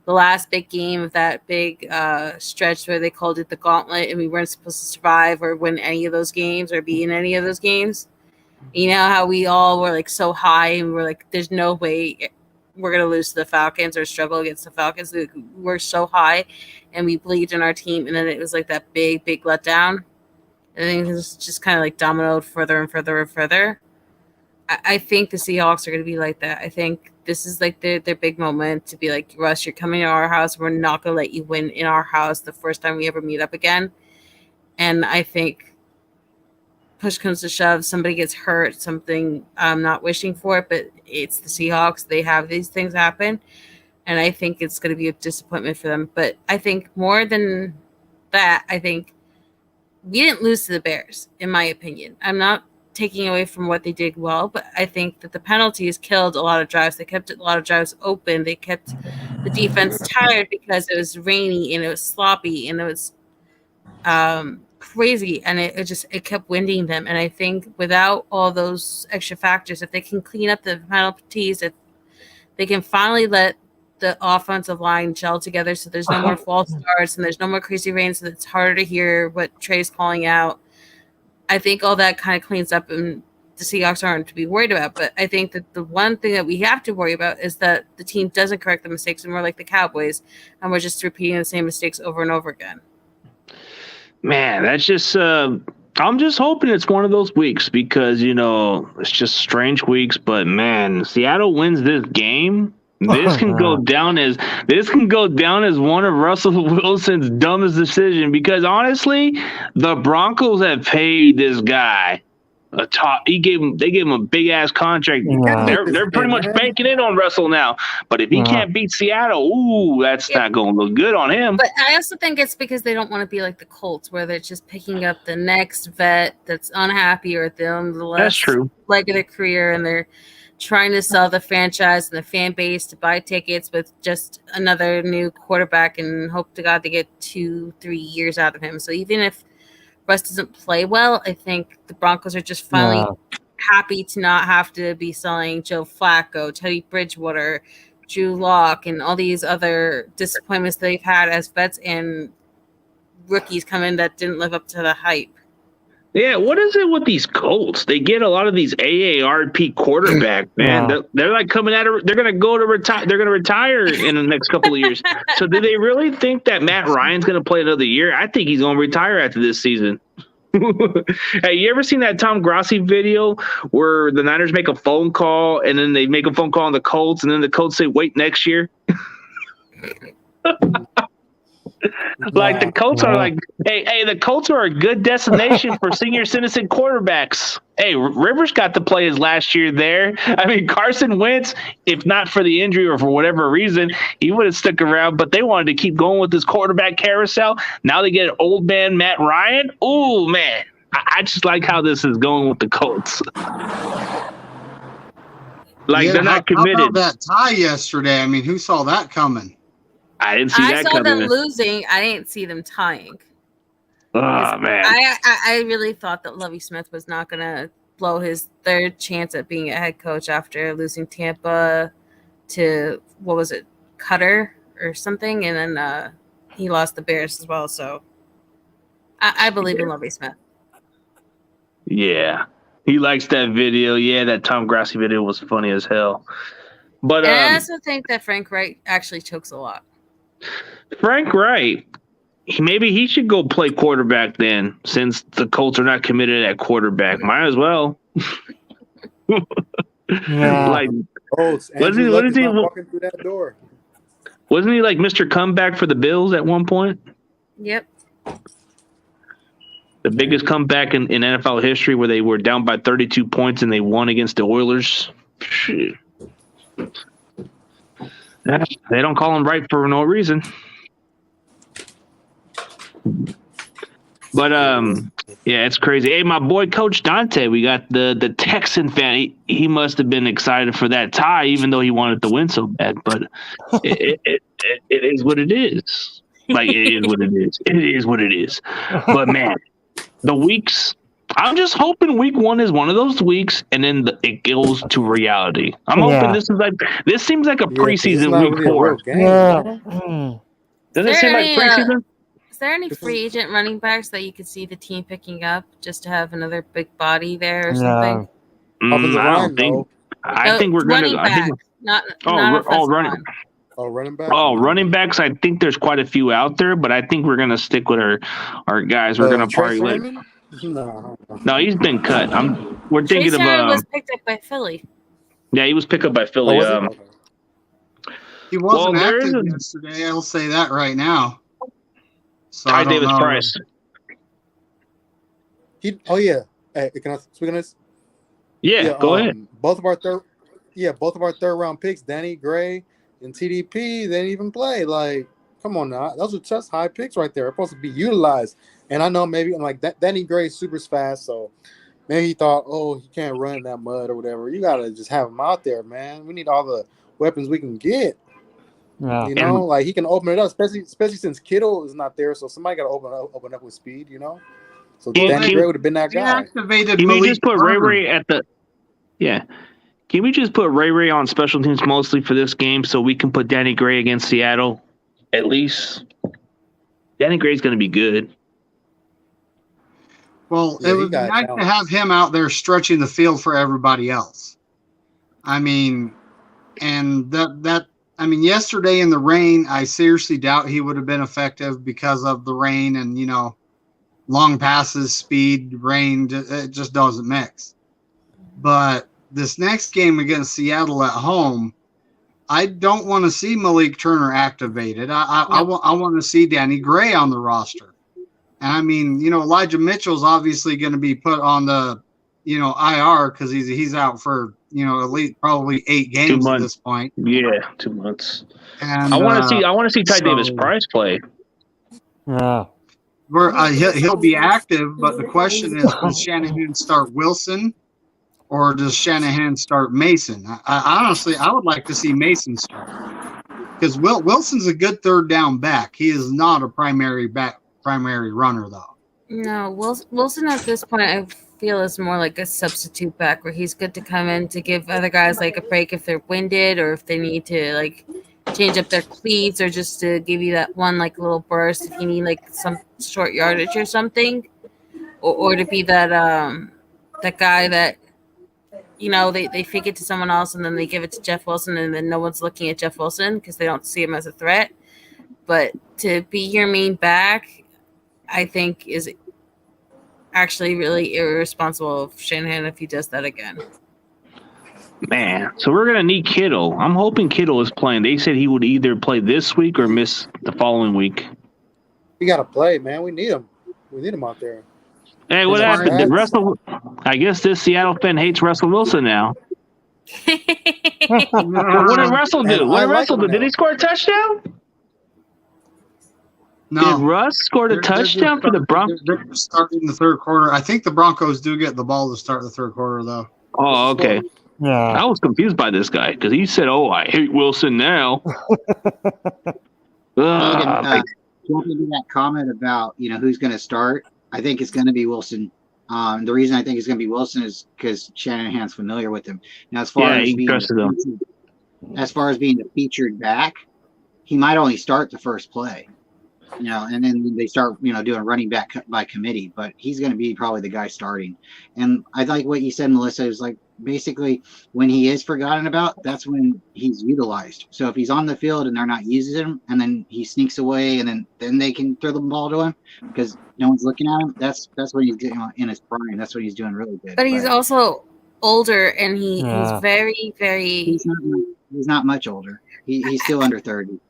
the last big game of that big stretch where they called it the gauntlet, and we weren't supposed to survive or win any of those games or be in any of those games. You know how we all were like so high and we're like, there's no way we're going to lose to the Falcons or struggle against the Falcons. We're so high and we believed in our team, and then it was like that big letdown. I think it's just kind of like dominoed further and further and further. I think the Seahawks are going to be like that. I think this is like their big moment to be like, Russ, you're coming to our house. We're not going to let you win in our house the first time we ever meet up again. And I think push comes to shove, somebody gets hurt, something I'm not wishing for it, but it's the Seahawks. They have these things happen. And I think it's going to be a disappointment for them. But I think more than that, I think we didn't lose to the Bears, in my opinion. I'm not taking away from what they did well, but I think that the penalties killed a lot of drives. They kept a lot of drives open. They kept the defense tired because it was rainy and it was sloppy and it was crazy, and it kept winding them. And I think without all those extra factors, if they can clean up the penalties, if they can finally let the offensive line gel together so there's no more false starts and there's no more crazy rain, so it's harder to hear what Trey's calling out. I think all that kind of cleans up and the Seahawks aren't to be worried about. But I think that the one thing that we have to worry about is that the team doesn't correct the mistakes and we're like the Cowboys and we're just repeating the same mistakes over and over again. Man, that's just I'm just hoping it's one of those weeks because, it's just strange weeks. But, man, Seattle wins this game. This can go down as one of Russell Wilson's dumbest decisions because honestly, the Broncos have paid this guy a top. They gave him a big ass contract. Yeah. They're pretty much man. banking in on Russell now. But if he can't beat Seattle, ooh, that's not going to look good on him. But I also think it's because they don't want to be like the Colts, where they're just picking up the next vet that's unhappy or them the That's last true. leg of their career, and they're trying to sell the franchise and the fan base to buy tickets with just another new quarterback and hope to God they get 2-3 years out of him. So even if Russ doesn't play well, I think the Broncos are just finally happy to not have to be selling Joe Flacco, Teddy Bridgewater, Drew Lock, and all these other disappointments they've had as vets and rookies come in that didn't live up to the hype. Yeah, what is it with these Colts? They get a lot of these AARP quarterback, man. They're like coming at it. They're going to go to retire. They're going to retire in the next couple of years. So do they really think that Matt Ryan's going to play another year? I think he's going to retire after this season. Hey, you ever seen that Tom Grossi video where the Niners make a phone call and then they make a phone call on the Colts and then the Colts say, wait, next year? Like the Colts are like, hey, the Colts are a good destination for senior citizen quarterbacks. Hey, Rivers got to play his last year there. I mean, Carson Wentz, if not for the injury or for whatever reason, he would have stuck around, but they wanted to keep going with this quarterback carousel. Now they get old man Matt Ryan. Ooh, man. I just like how this is going with the Colts. Like, they're not committed. How about that tie yesterday? I mean, who saw that coming? I didn't see that coming. I saw them losing. I didn't see them tying. Oh, man. I really thought that Lovie Smith was not going to blow his third chance at being a head coach after losing Tampa to, what was it, Cutter or something. And then he lost the Bears as well. So I believe in Lovie Smith. Yeah. He likes that video. Yeah, that Tom Grossi video was funny as hell. But and I also think that Frank Wright actually chokes a lot. Frank Wright, maybe he should go play quarterback then, since the Colts are not committed at quarterback. Might as well. Like, Colts. what is he walking through that door? Wasn't he like Mr. Comeback for the Bills at one point? Yep. The biggest comeback in NFL history, where they were down by 32 points and they won against the Oilers. Shit. They don't call him right for no reason. But yeah, it's crazy. Hey, my boy Coach Dante, we got the Texan fan. He must have been excited for that tie, even though he wanted to win so bad. But it is what it is. Like, it is what it is. It is what it is. But man, the weeks. I'm just hoping week 1 is one of those weeks, and then it goes to reality. I'm hoping this seems like a preseason week 4. Does it seem like preseason? Is there any free agent running backs that you could see the team picking up just to have another big body there or something? I don't think. I think we're going to. Running back. Running backs. I think there's quite a few out there, but I think we're going to stick with our guys. We're going to probably let. No, he's been cut. We're thinking of. Was picked up by Philly. Yeah, he was picked up by Philly. He wasn't active yesterday. I'll say that right now. So Ty Davis Price. Hey, can I speak on this? Yeah, go ahead. Both of our third round picks, Danny Gray and TDP, they didn't even play. Like, come on now, those are just high picks right there. They're supposed to be utilized. And I know maybe I'm like that. Danny Gray's super fast, so maybe he thought, he can't run in that mud or whatever. You gotta just have him out there, man. We need all the weapons we can get. Yeah. You know, like he can open it up, especially since Kittle is not there. So somebody gotta open up with speed. You know, so Danny Gray would have been that guy. Can we just put Ray at the? Yeah. Can we just put Ray on special teams mostly for this game, so we can put Danny Gray against Seattle, at least? Danny Gray's gonna be good. Well, it would be nice to have him out there stretching the field for everybody else. I mean, and yesterday in the rain, I seriously doubt he would have been effective because of the rain and, long passes, speed, rain, it just doesn't mix. But this next game against Seattle at home, I don't want to see Malik Turner activated. I want to see Danny Gray on the roster. And I mean, Elijah Mitchell's obviously going to be put on the, IR because he's out for at least probably 8 games at months. this point. Yeah, 2 months. And I want to see Ty Davis so- Price play. Yeah. He'll be active, but the question is, does Shanahan start Wilson or does Shanahan start Mason? I honestly, I would like to see Mason start because Wilson's a good third down back. He is not a primary runner though. No, Wilson at this point, I feel is more like a substitute back where he's good to come in to give other guys like a break if they're winded or if they need to like change up their cleats or just to give you that one like little burst if you need like some short yardage or something, or to be that that guy that they fake it to someone else and then they give it to Jeff Wilson and then no one's looking at Jeff Wilson because they don't see him as a threat. But to be your main back, I think is actually really irresponsible of Shanahan if he does that again. Man, so we're gonna need Kittle. I'm hoping Kittle is playing. They said he would either play this week or miss the following week. We got to play, man. We need him. We need him out there. Hey, what His happened? Did backs. Russell? I guess this Seattle fan hates Russell Wilson now. What did Russell do? And What I did like Russell him do? Did now. he score a touchdown? No, Did Russ score the touchdown for the Broncos? They're starting the third quarter. I think the Broncos do get the ball to start the third quarter though. Oh, okay. Yeah. I was confused by this guy because he said, "Oh, I hate Wilson now." Logan, jumping to that comment about who's going to start, I think it's going to be Wilson. The reason I think it's going to be Wilson is because Shanahan's familiar with him. Now, as far Yeah, as he being trusted him. the featured back, he might only start the first play. And then they start, doing running back by committee, but he's going to be probably the guy starting. And I like what you said, Melissa, is like basically when he is forgotten about, that's when he's utilized. So if he's on the field and they're not using him and then he sneaks away and then they can throw the ball to him because no one's looking at him, that's when he's in his prime. That's when he's doing really good. But he's also older and he's very, very. He's not much older. He's still under 30.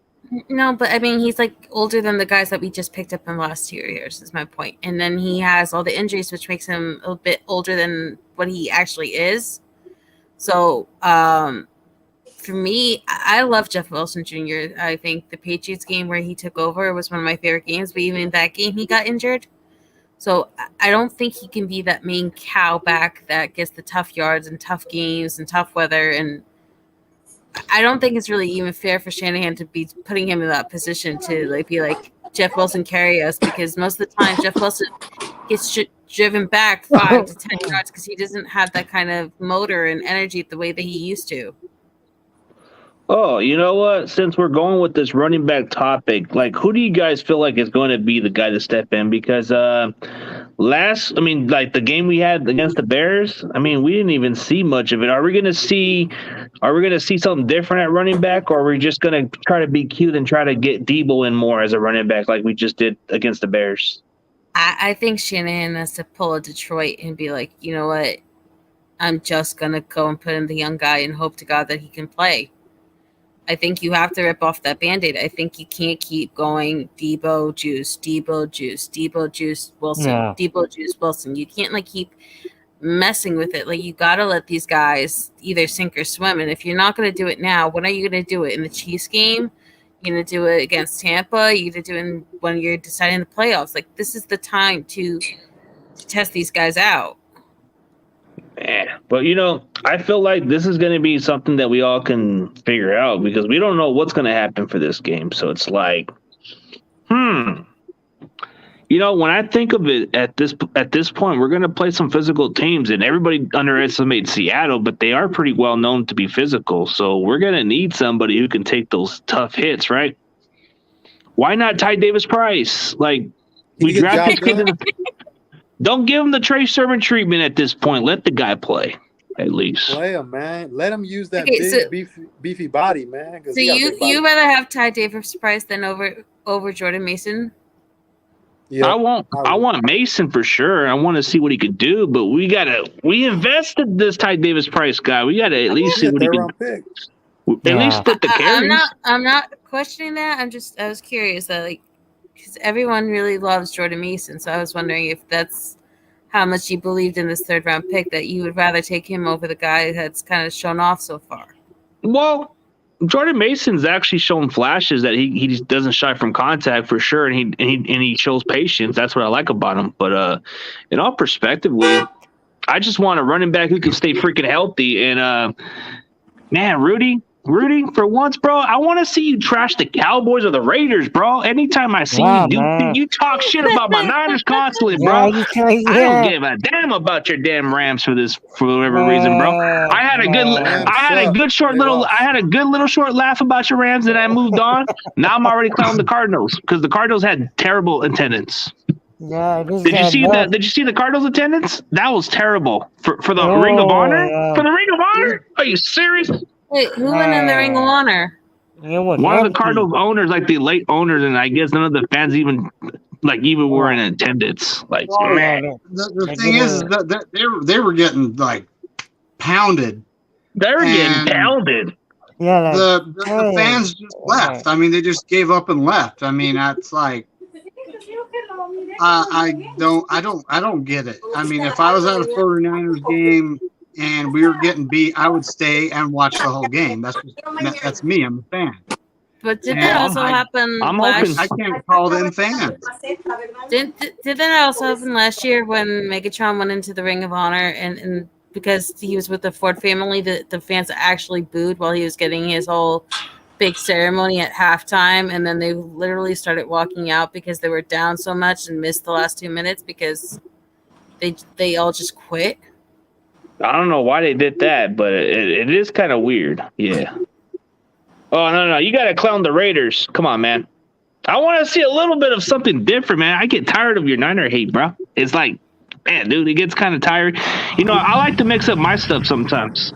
No, but I mean, he's like older than the guys that we just picked up in the last 2 years, is my point. And then he has all the injuries, which makes him a bit older than what he actually is. So, for me, I love Jeff Wilson Jr. I think the Patriots game where he took over was one of my favorite games, but even in that game, he got injured. So I don't think he can be that main cow back that gets the tough yards and tough games and tough weather. And I don't think it's really even fair for Shanahan to be putting him in that position to be like Jeff Wilson carry us, because most of the time Jeff Wilson gets driven back 5 to 10 yards because he doesn't have that kind of motor and energy the way that he used to. Oh, you know what? Since we're going with this running back topic, who do you guys feel like is going to be the guy to step in? Because the game we had against the Bears, we didn't even see much of it. Are we going to see something different at running back, or are we just going to try to be cute and try to get Debo in more as a running back like we just did against the Bears? I think Shanahan has to pull a Detroit and be like, you know what? I'm just going to go and put in the young guy and hope to God that he can play. I think you have to rip off that Band-Aid. I think you can't keep going Debo juice, Wilson, Yeah. Debo juice, Wilson. You can't keep messing with it. You got to let these guys either sink or swim. And if you're not going to do it now, when are you going to do it? In the Chiefs game? You're going to do it against Tampa? You're going to do it when you're deciding the playoffs? This is the time to test these guys out. Yeah, but I feel like this is going to be something that we all can figure out because we don't know what's going to happen for this game. So it's when I think of it at this point, we're going to play some physical teams, and everybody underestimates Seattle, but they are pretty well known to be physical. So we're going to need somebody who can take those tough hits, right? Why not Ty Davis Price? We drafted kid. Don't give him the Trey Sermon treatment at this point. Let the guy play, at least. Play him, man. Let him use that beefy body, man. So you rather have Ty Davis Price than over Jordan Mason? Yeah, I want Mason for sure. I want to see what he could do, but we invested this Ty Davis Price guy. We gotta at least see what he can at least split the carries. I'm not questioning that. I was curious that because everyone really loves Jordan Mason, so I was wondering if that's how much you believed in this third round pick that you would rather take him over the guy that's kind of shown off so far. Well, Jordan Mason's actually shown flashes that he just doesn't shy from contact for sure, and he shows patience. That's what I like about him. But in all perspectively, I just want a running back who can stay freaking healthy. And man, Rudy, for once, bro, I want to see you trash the Cowboys or the Raiders, bro. Anytime I see you talk shit about my Niners constantly, bro. I don't give a damn about your damn Rams for whatever reason, bro. I had a good little short laugh about your Rams, and I moved on. Now I'm already clowning the Cardinals because the Cardinals had terrible attendance. Yeah, Did you see that? Did you see the Cardinals attendance? That was terrible for the Ring of Honor. For the Ring of Honor? Are you serious? Wait, who went in the Ring of Honor? One of the Cardinals owners, like the late owners, and I guess none of the fans even were in attendance. Like, man, the thing is that they were getting like pounded. They were getting pounded. Yeah, the fans just left. I mean, they just gave up and left. I mean, that's like. I don't get it. I mean, if I was at a 49ers game and we were getting beat, I would stay and watch the whole game. That's me. I'm a fan. But did that also happen last? I can't call them fans. Did that also happen last year when Megatron went into the Ring of Honor and because he was with the Ford family, the fans actually booed while he was getting his whole big ceremony at halftime, and then they literally started walking out because they were down so much and missed the last 2 minutes because they all just quit. I don't know why they did that, but it is kind of weird. Yeah. Oh no, you gotta clown the Raiders. Come on, man. I want to see a little bit of something different, man. I get tired of your Niner hate, bro. It's like, man, dude, it gets kind of tired. You know, I like to mix up my stuff sometimes.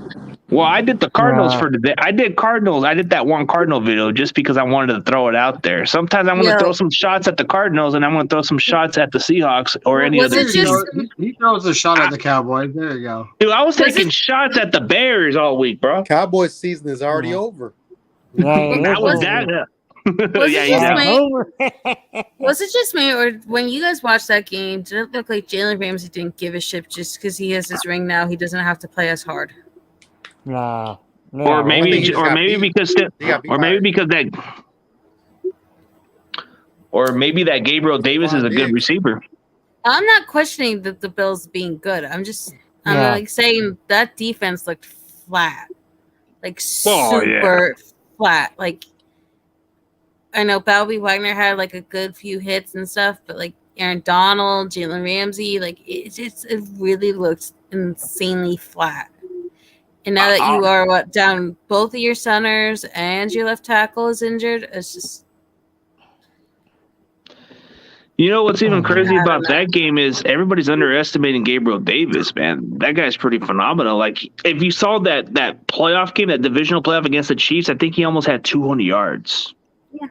Well, I did the Cardinals for today. I did Cardinals. I did that one Cardinal video just because I wanted to throw it out there. Sometimes I'm going to throw some shots at the Cardinals, and I'm going to throw some shots at the Seahawks or any other team. He throws a shot at the Cowboys. There you go. Dude, I was taking shots at the Bears all week, bro. Cowboys season is already over. That was that. Was it just me, or when you guys watched that game, did it look like Jalen Ramsey didn't give a shit just because he has his ring now? He doesn't have to play as hard. No. Or maybe because that Gabriel Davis is a good receiver. I'm not questioning the Bills being good. I'm like saying that defense looked flat, like super flat. Like I know Bobby Wagner had like a good few hits and stuff, but like Aaron Donald, Jalen Ramsey, like it really looks insanely flat. And now that you are down both of your centers and your left tackle is injured, it's just. You know what's even crazy about that game is everybody's underestimating Gabriel Davis, man. That guy's pretty phenomenal. Like if you saw that playoff game, that divisional playoff against the Chiefs, I think he almost had 200 yards. Yeah.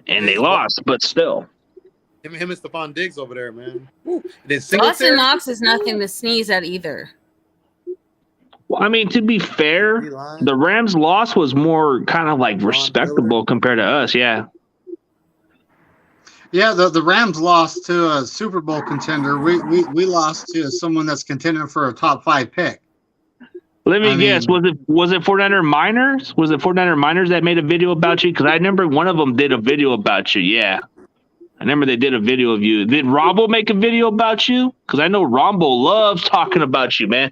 And they lost, but still. Him and Stephon Diggs over there, man. Austin Knox is nothing to sneeze at either. Well, I mean, to be fair, the Rams' loss was more kind of like respectable compared to us, yeah. Yeah, the Rams lost to a Super Bowl contender. We lost to someone that's contending for a top 5 pick. Let me guess. Was it 49er Miners? Was it 49er Miners that made a video about you? Because I remember one of them did a video about you. Yeah, I remember they did a video of you. Did Rombo make a video about you? Because I know Rombo loves talking about you, man.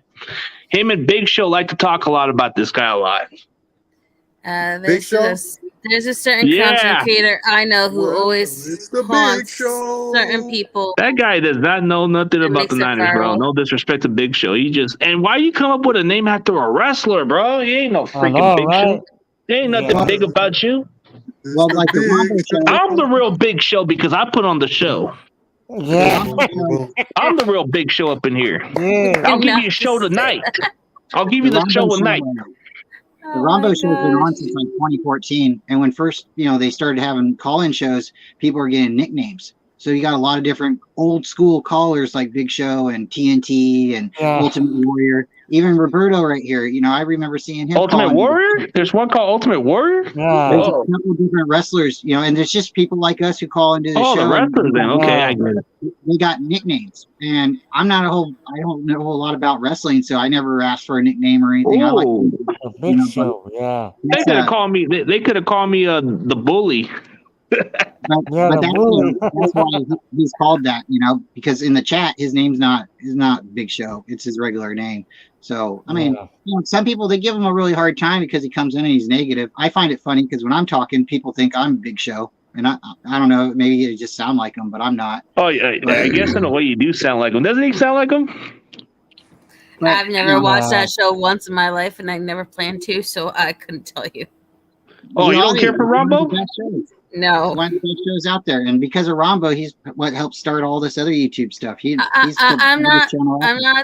Him and Big Show like to talk a lot about this guy a lot. Big Show? There's a certain content creator I know who always haunts certain people. That guy does not know nothing about the Niners, bro. No disrespect to Big Show. And why you come up with a name after a wrestler, bro? He ain't no freaking Big Show. There ain't nothing big about you. Well, like I'm the real Big Show because I put on the show. Yeah. I'm the real Big Show up in here. Yeah. I'll give you a show tonight. I'll give you the show tonight. The Rombo show has been on since like 2014, and when first they started having call-in shows, people were getting nicknames. So you got a lot of different old school callers like Big Show and TNT and Ultimate Warrior. even Roberto right here. I remember seeing him. Ultimate Warrior? There's one called Ultimate Warrior? Yeah. There's Oh. a couple different wrestlers, and there's just people like us who call into the show. The wrestlers then. Okay, I get it. They got nicknames, and I don't know a whole lot about wrestling, so I never asked for a nickname or anything. I like, A big show. Yeah. They could have called me. They could have called me the bully. But the that's why he's called that, because in the chat his name's not Big Show. It's his regular name. So I mean, some people, they give him a really hard time because he comes in and he's negative. I find it funny because when I'm talking, people think I'm Big Show, and I don't know, maybe it just sound like him, but I'm not. Oh yeah, I guess in a way you do sound like him. Doesn't he sound like him? But, I've never watched that show once in my life, and I never planned to, so I couldn't tell you. Oh, you don't care for Rambo? No. One of the best shows out there, and because of Rambo, he's what helped start all this other YouTube stuff. I'm not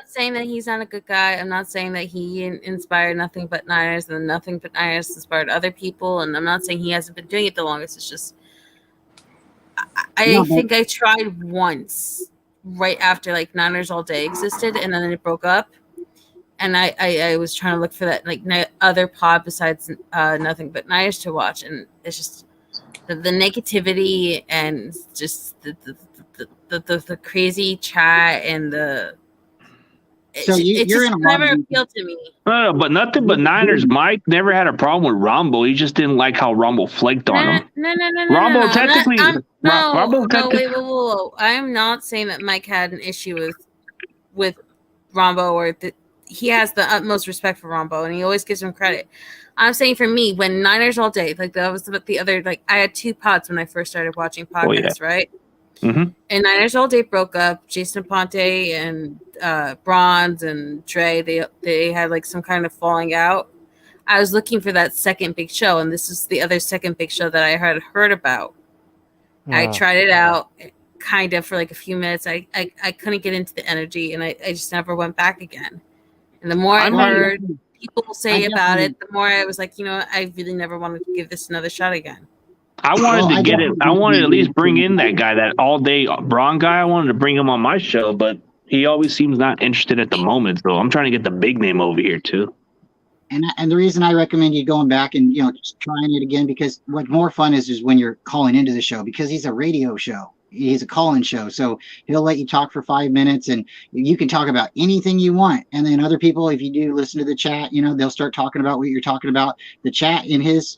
saying that he's not a good guy. I'm not saying that he inspired nothing but Niners, and nothing but Niners inspired other people. And I'm not saying he hasn't been doing it the longest. It's just I think I tried once right after like Niners All Day existed, and then it broke up. And I was trying to look for that like other pod besides Nothing But Niners to watch, and it's just the negativity and just the crazy chat and it just never appealed to me. No, but Nothing But Niners. Mike never had a problem with Rambo. He just didn't like how Rambo flaked on him. No. Rambo technically. Whoa. I'm not saying that Mike had an issue with Rambo or he has the utmost respect for Rambo and he always gives him credit. I'm saying for me, when Niners All Day, like that was the other, like I had 2 pods when I first started watching podcasts, right? Mm-hmm. And Niners All Day broke up. Jason Ponte and Bronze and Dre, they had like some kind of falling out. I was looking for that second big show, and this is the other second big show that I had heard about. I tried it out kind of for like a few minutes. I couldn't get into the energy, and I just never went back again. And the more I heard people say about it, the more I was like, I really never wanted to give this another shot again. I wanted to get it. I wanted to at least bring in that guy, that all day Braun guy. I wanted to bring him on my show, but he always seems not interested at the moment. So I'm trying to get the big name over here too. And the reason I recommend you going back and just trying it again, because what more fun is when you're calling into the show, because he's a radio show. He's a call-in show, so he'll let you talk for 5 minutes, and you can talk about anything you want. And then other people, if you do listen to the chat, they'll start talking about what you're talking about. The chat in his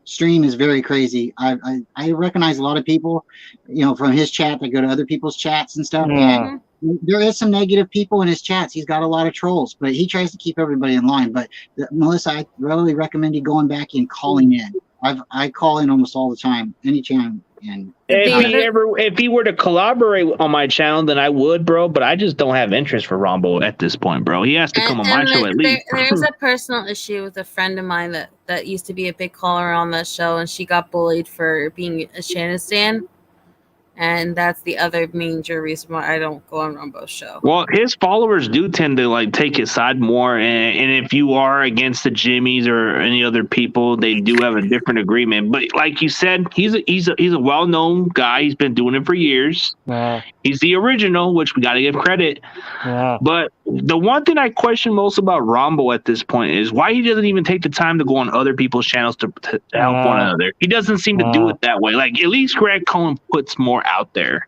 stream is very crazy. I recognize a lot of people, from his chat that go to other people's chats and stuff. Yeah. And there is some negative people in his chats. He's got a lot of trolls, but he tries to keep everybody in line. But Melissa, I really recommend you going back and calling in. I call in almost all the time, anytime. And if he were to collaborate on my channel, then I would, bro. But I just don't have interest for Rambo at this point, bro. He has to come on my show at least. There's a personal issue with a friend of mine that used to be a big caller on that show, and she got bullied for being a Shannon stan. And that's the other major reason why I don't go on Rambo's show. Well, his followers do tend to like take his side more, and if you are against the Jimmies or any other people, they do have a different agreement. But like you said, he's a well-known guy. He's been doing it for years. Yeah. He's the original, which we got to give credit. Yeah. But the one thing I question most about Rambo at this point is why he doesn't even take the time to go on other people's channels to help one another. He doesn't seem to do it that way. Like at least Greg Cohen puts more out there.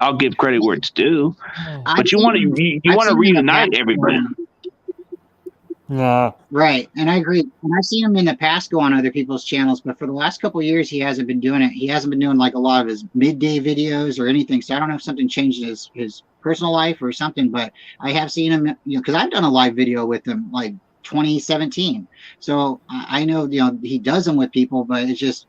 I'll give credit where it's due. But you want to reunite everybody. Yeah. Right. And I agree. And I've seen him in the past go on other people's channels, but for the last couple of years, he hasn't been doing it. He hasn't been doing like a lot of his midday videos or anything. So I don't know if something changed in his personal life or something, but I have seen him, because I've done a live video with him like 2017. So I know, he does them with people, but it's just,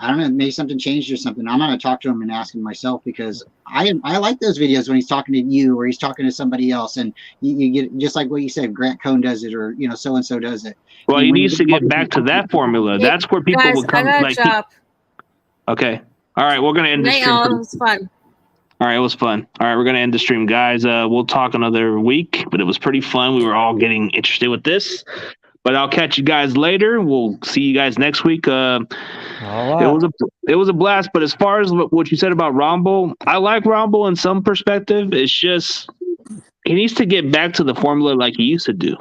I don't know, maybe something changed or something. I'm going to talk to him and ask him myself, because I like those videos when he's talking to you or he's talking to somebody else, and you get just like what you said, Grant Cohn does it, or so-and-so does it. Well, he needs to get back to that formula. That's where people will come. Okay. All right, we're going to end the stream. It was fun. All right, it was fun. All right, we're going to end the stream, guys. We'll talk another week, but it was pretty fun. We were all getting interested with this. But I'll catch you guys later. We'll see you guys next week. It was a blast. But as far as what you said about Rambo, I like Rambo in some perspective. It's just he needs to get back to the formula like he used to do.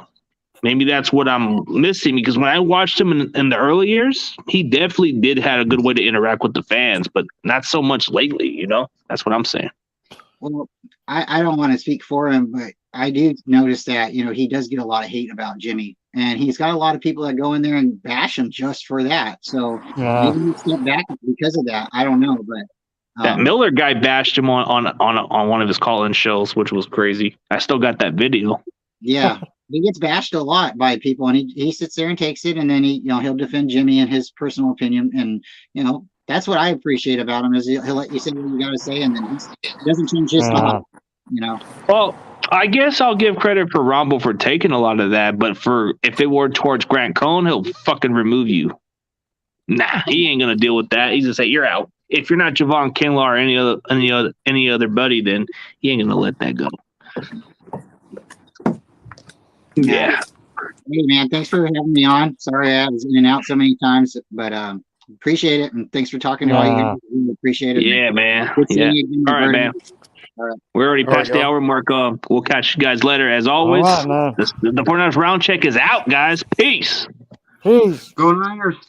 maybe that's what I'm missing, because when I watched him in the early years, he definitely did have a good way to interact with the fans, but not so much lately, you know? That's what I'm saying. Well, I don't want to speak for him, but I do notice that, you know, he does get a lot of hate about Jimmy. And he's got a lot of people that go in there and bash him just for that. So Yeah. maybe he stepped back because of that. I don't know, but That Miller guy bashed him on one of his call-in shows, which was crazy. I still got that video. yeah, he gets bashed a lot by people, and he sits there and takes it, and then he'll defend Jimmy and his personal opinion, and that's what I appreciate about him is he'll let you say what you got to say, and then he doesn't change his thought. Well, I guess I'll give credit for Rumble for taking a lot of that, but if it were towards Grant Cohn, he'll fucking remove you. Nah, he ain't gonna deal with that. He's gonna say you're out. If you're not Javon Kinlaw or any other buddy, then he ain't gonna let that go. Yeah. Hey man, thanks for having me on. Sorry I was in and out so many times, but appreciate it, and thanks for talking to all you guys. Really appreciate it. Yeah, man. Good seeing Yeah. you again, All right, Roberto. man. All right. We're already All right, past the y'all. hour mark. We'll catch you guys later. As always, All right, man. the 49ers round check is out, guys. Peace. Peace. Go Niners.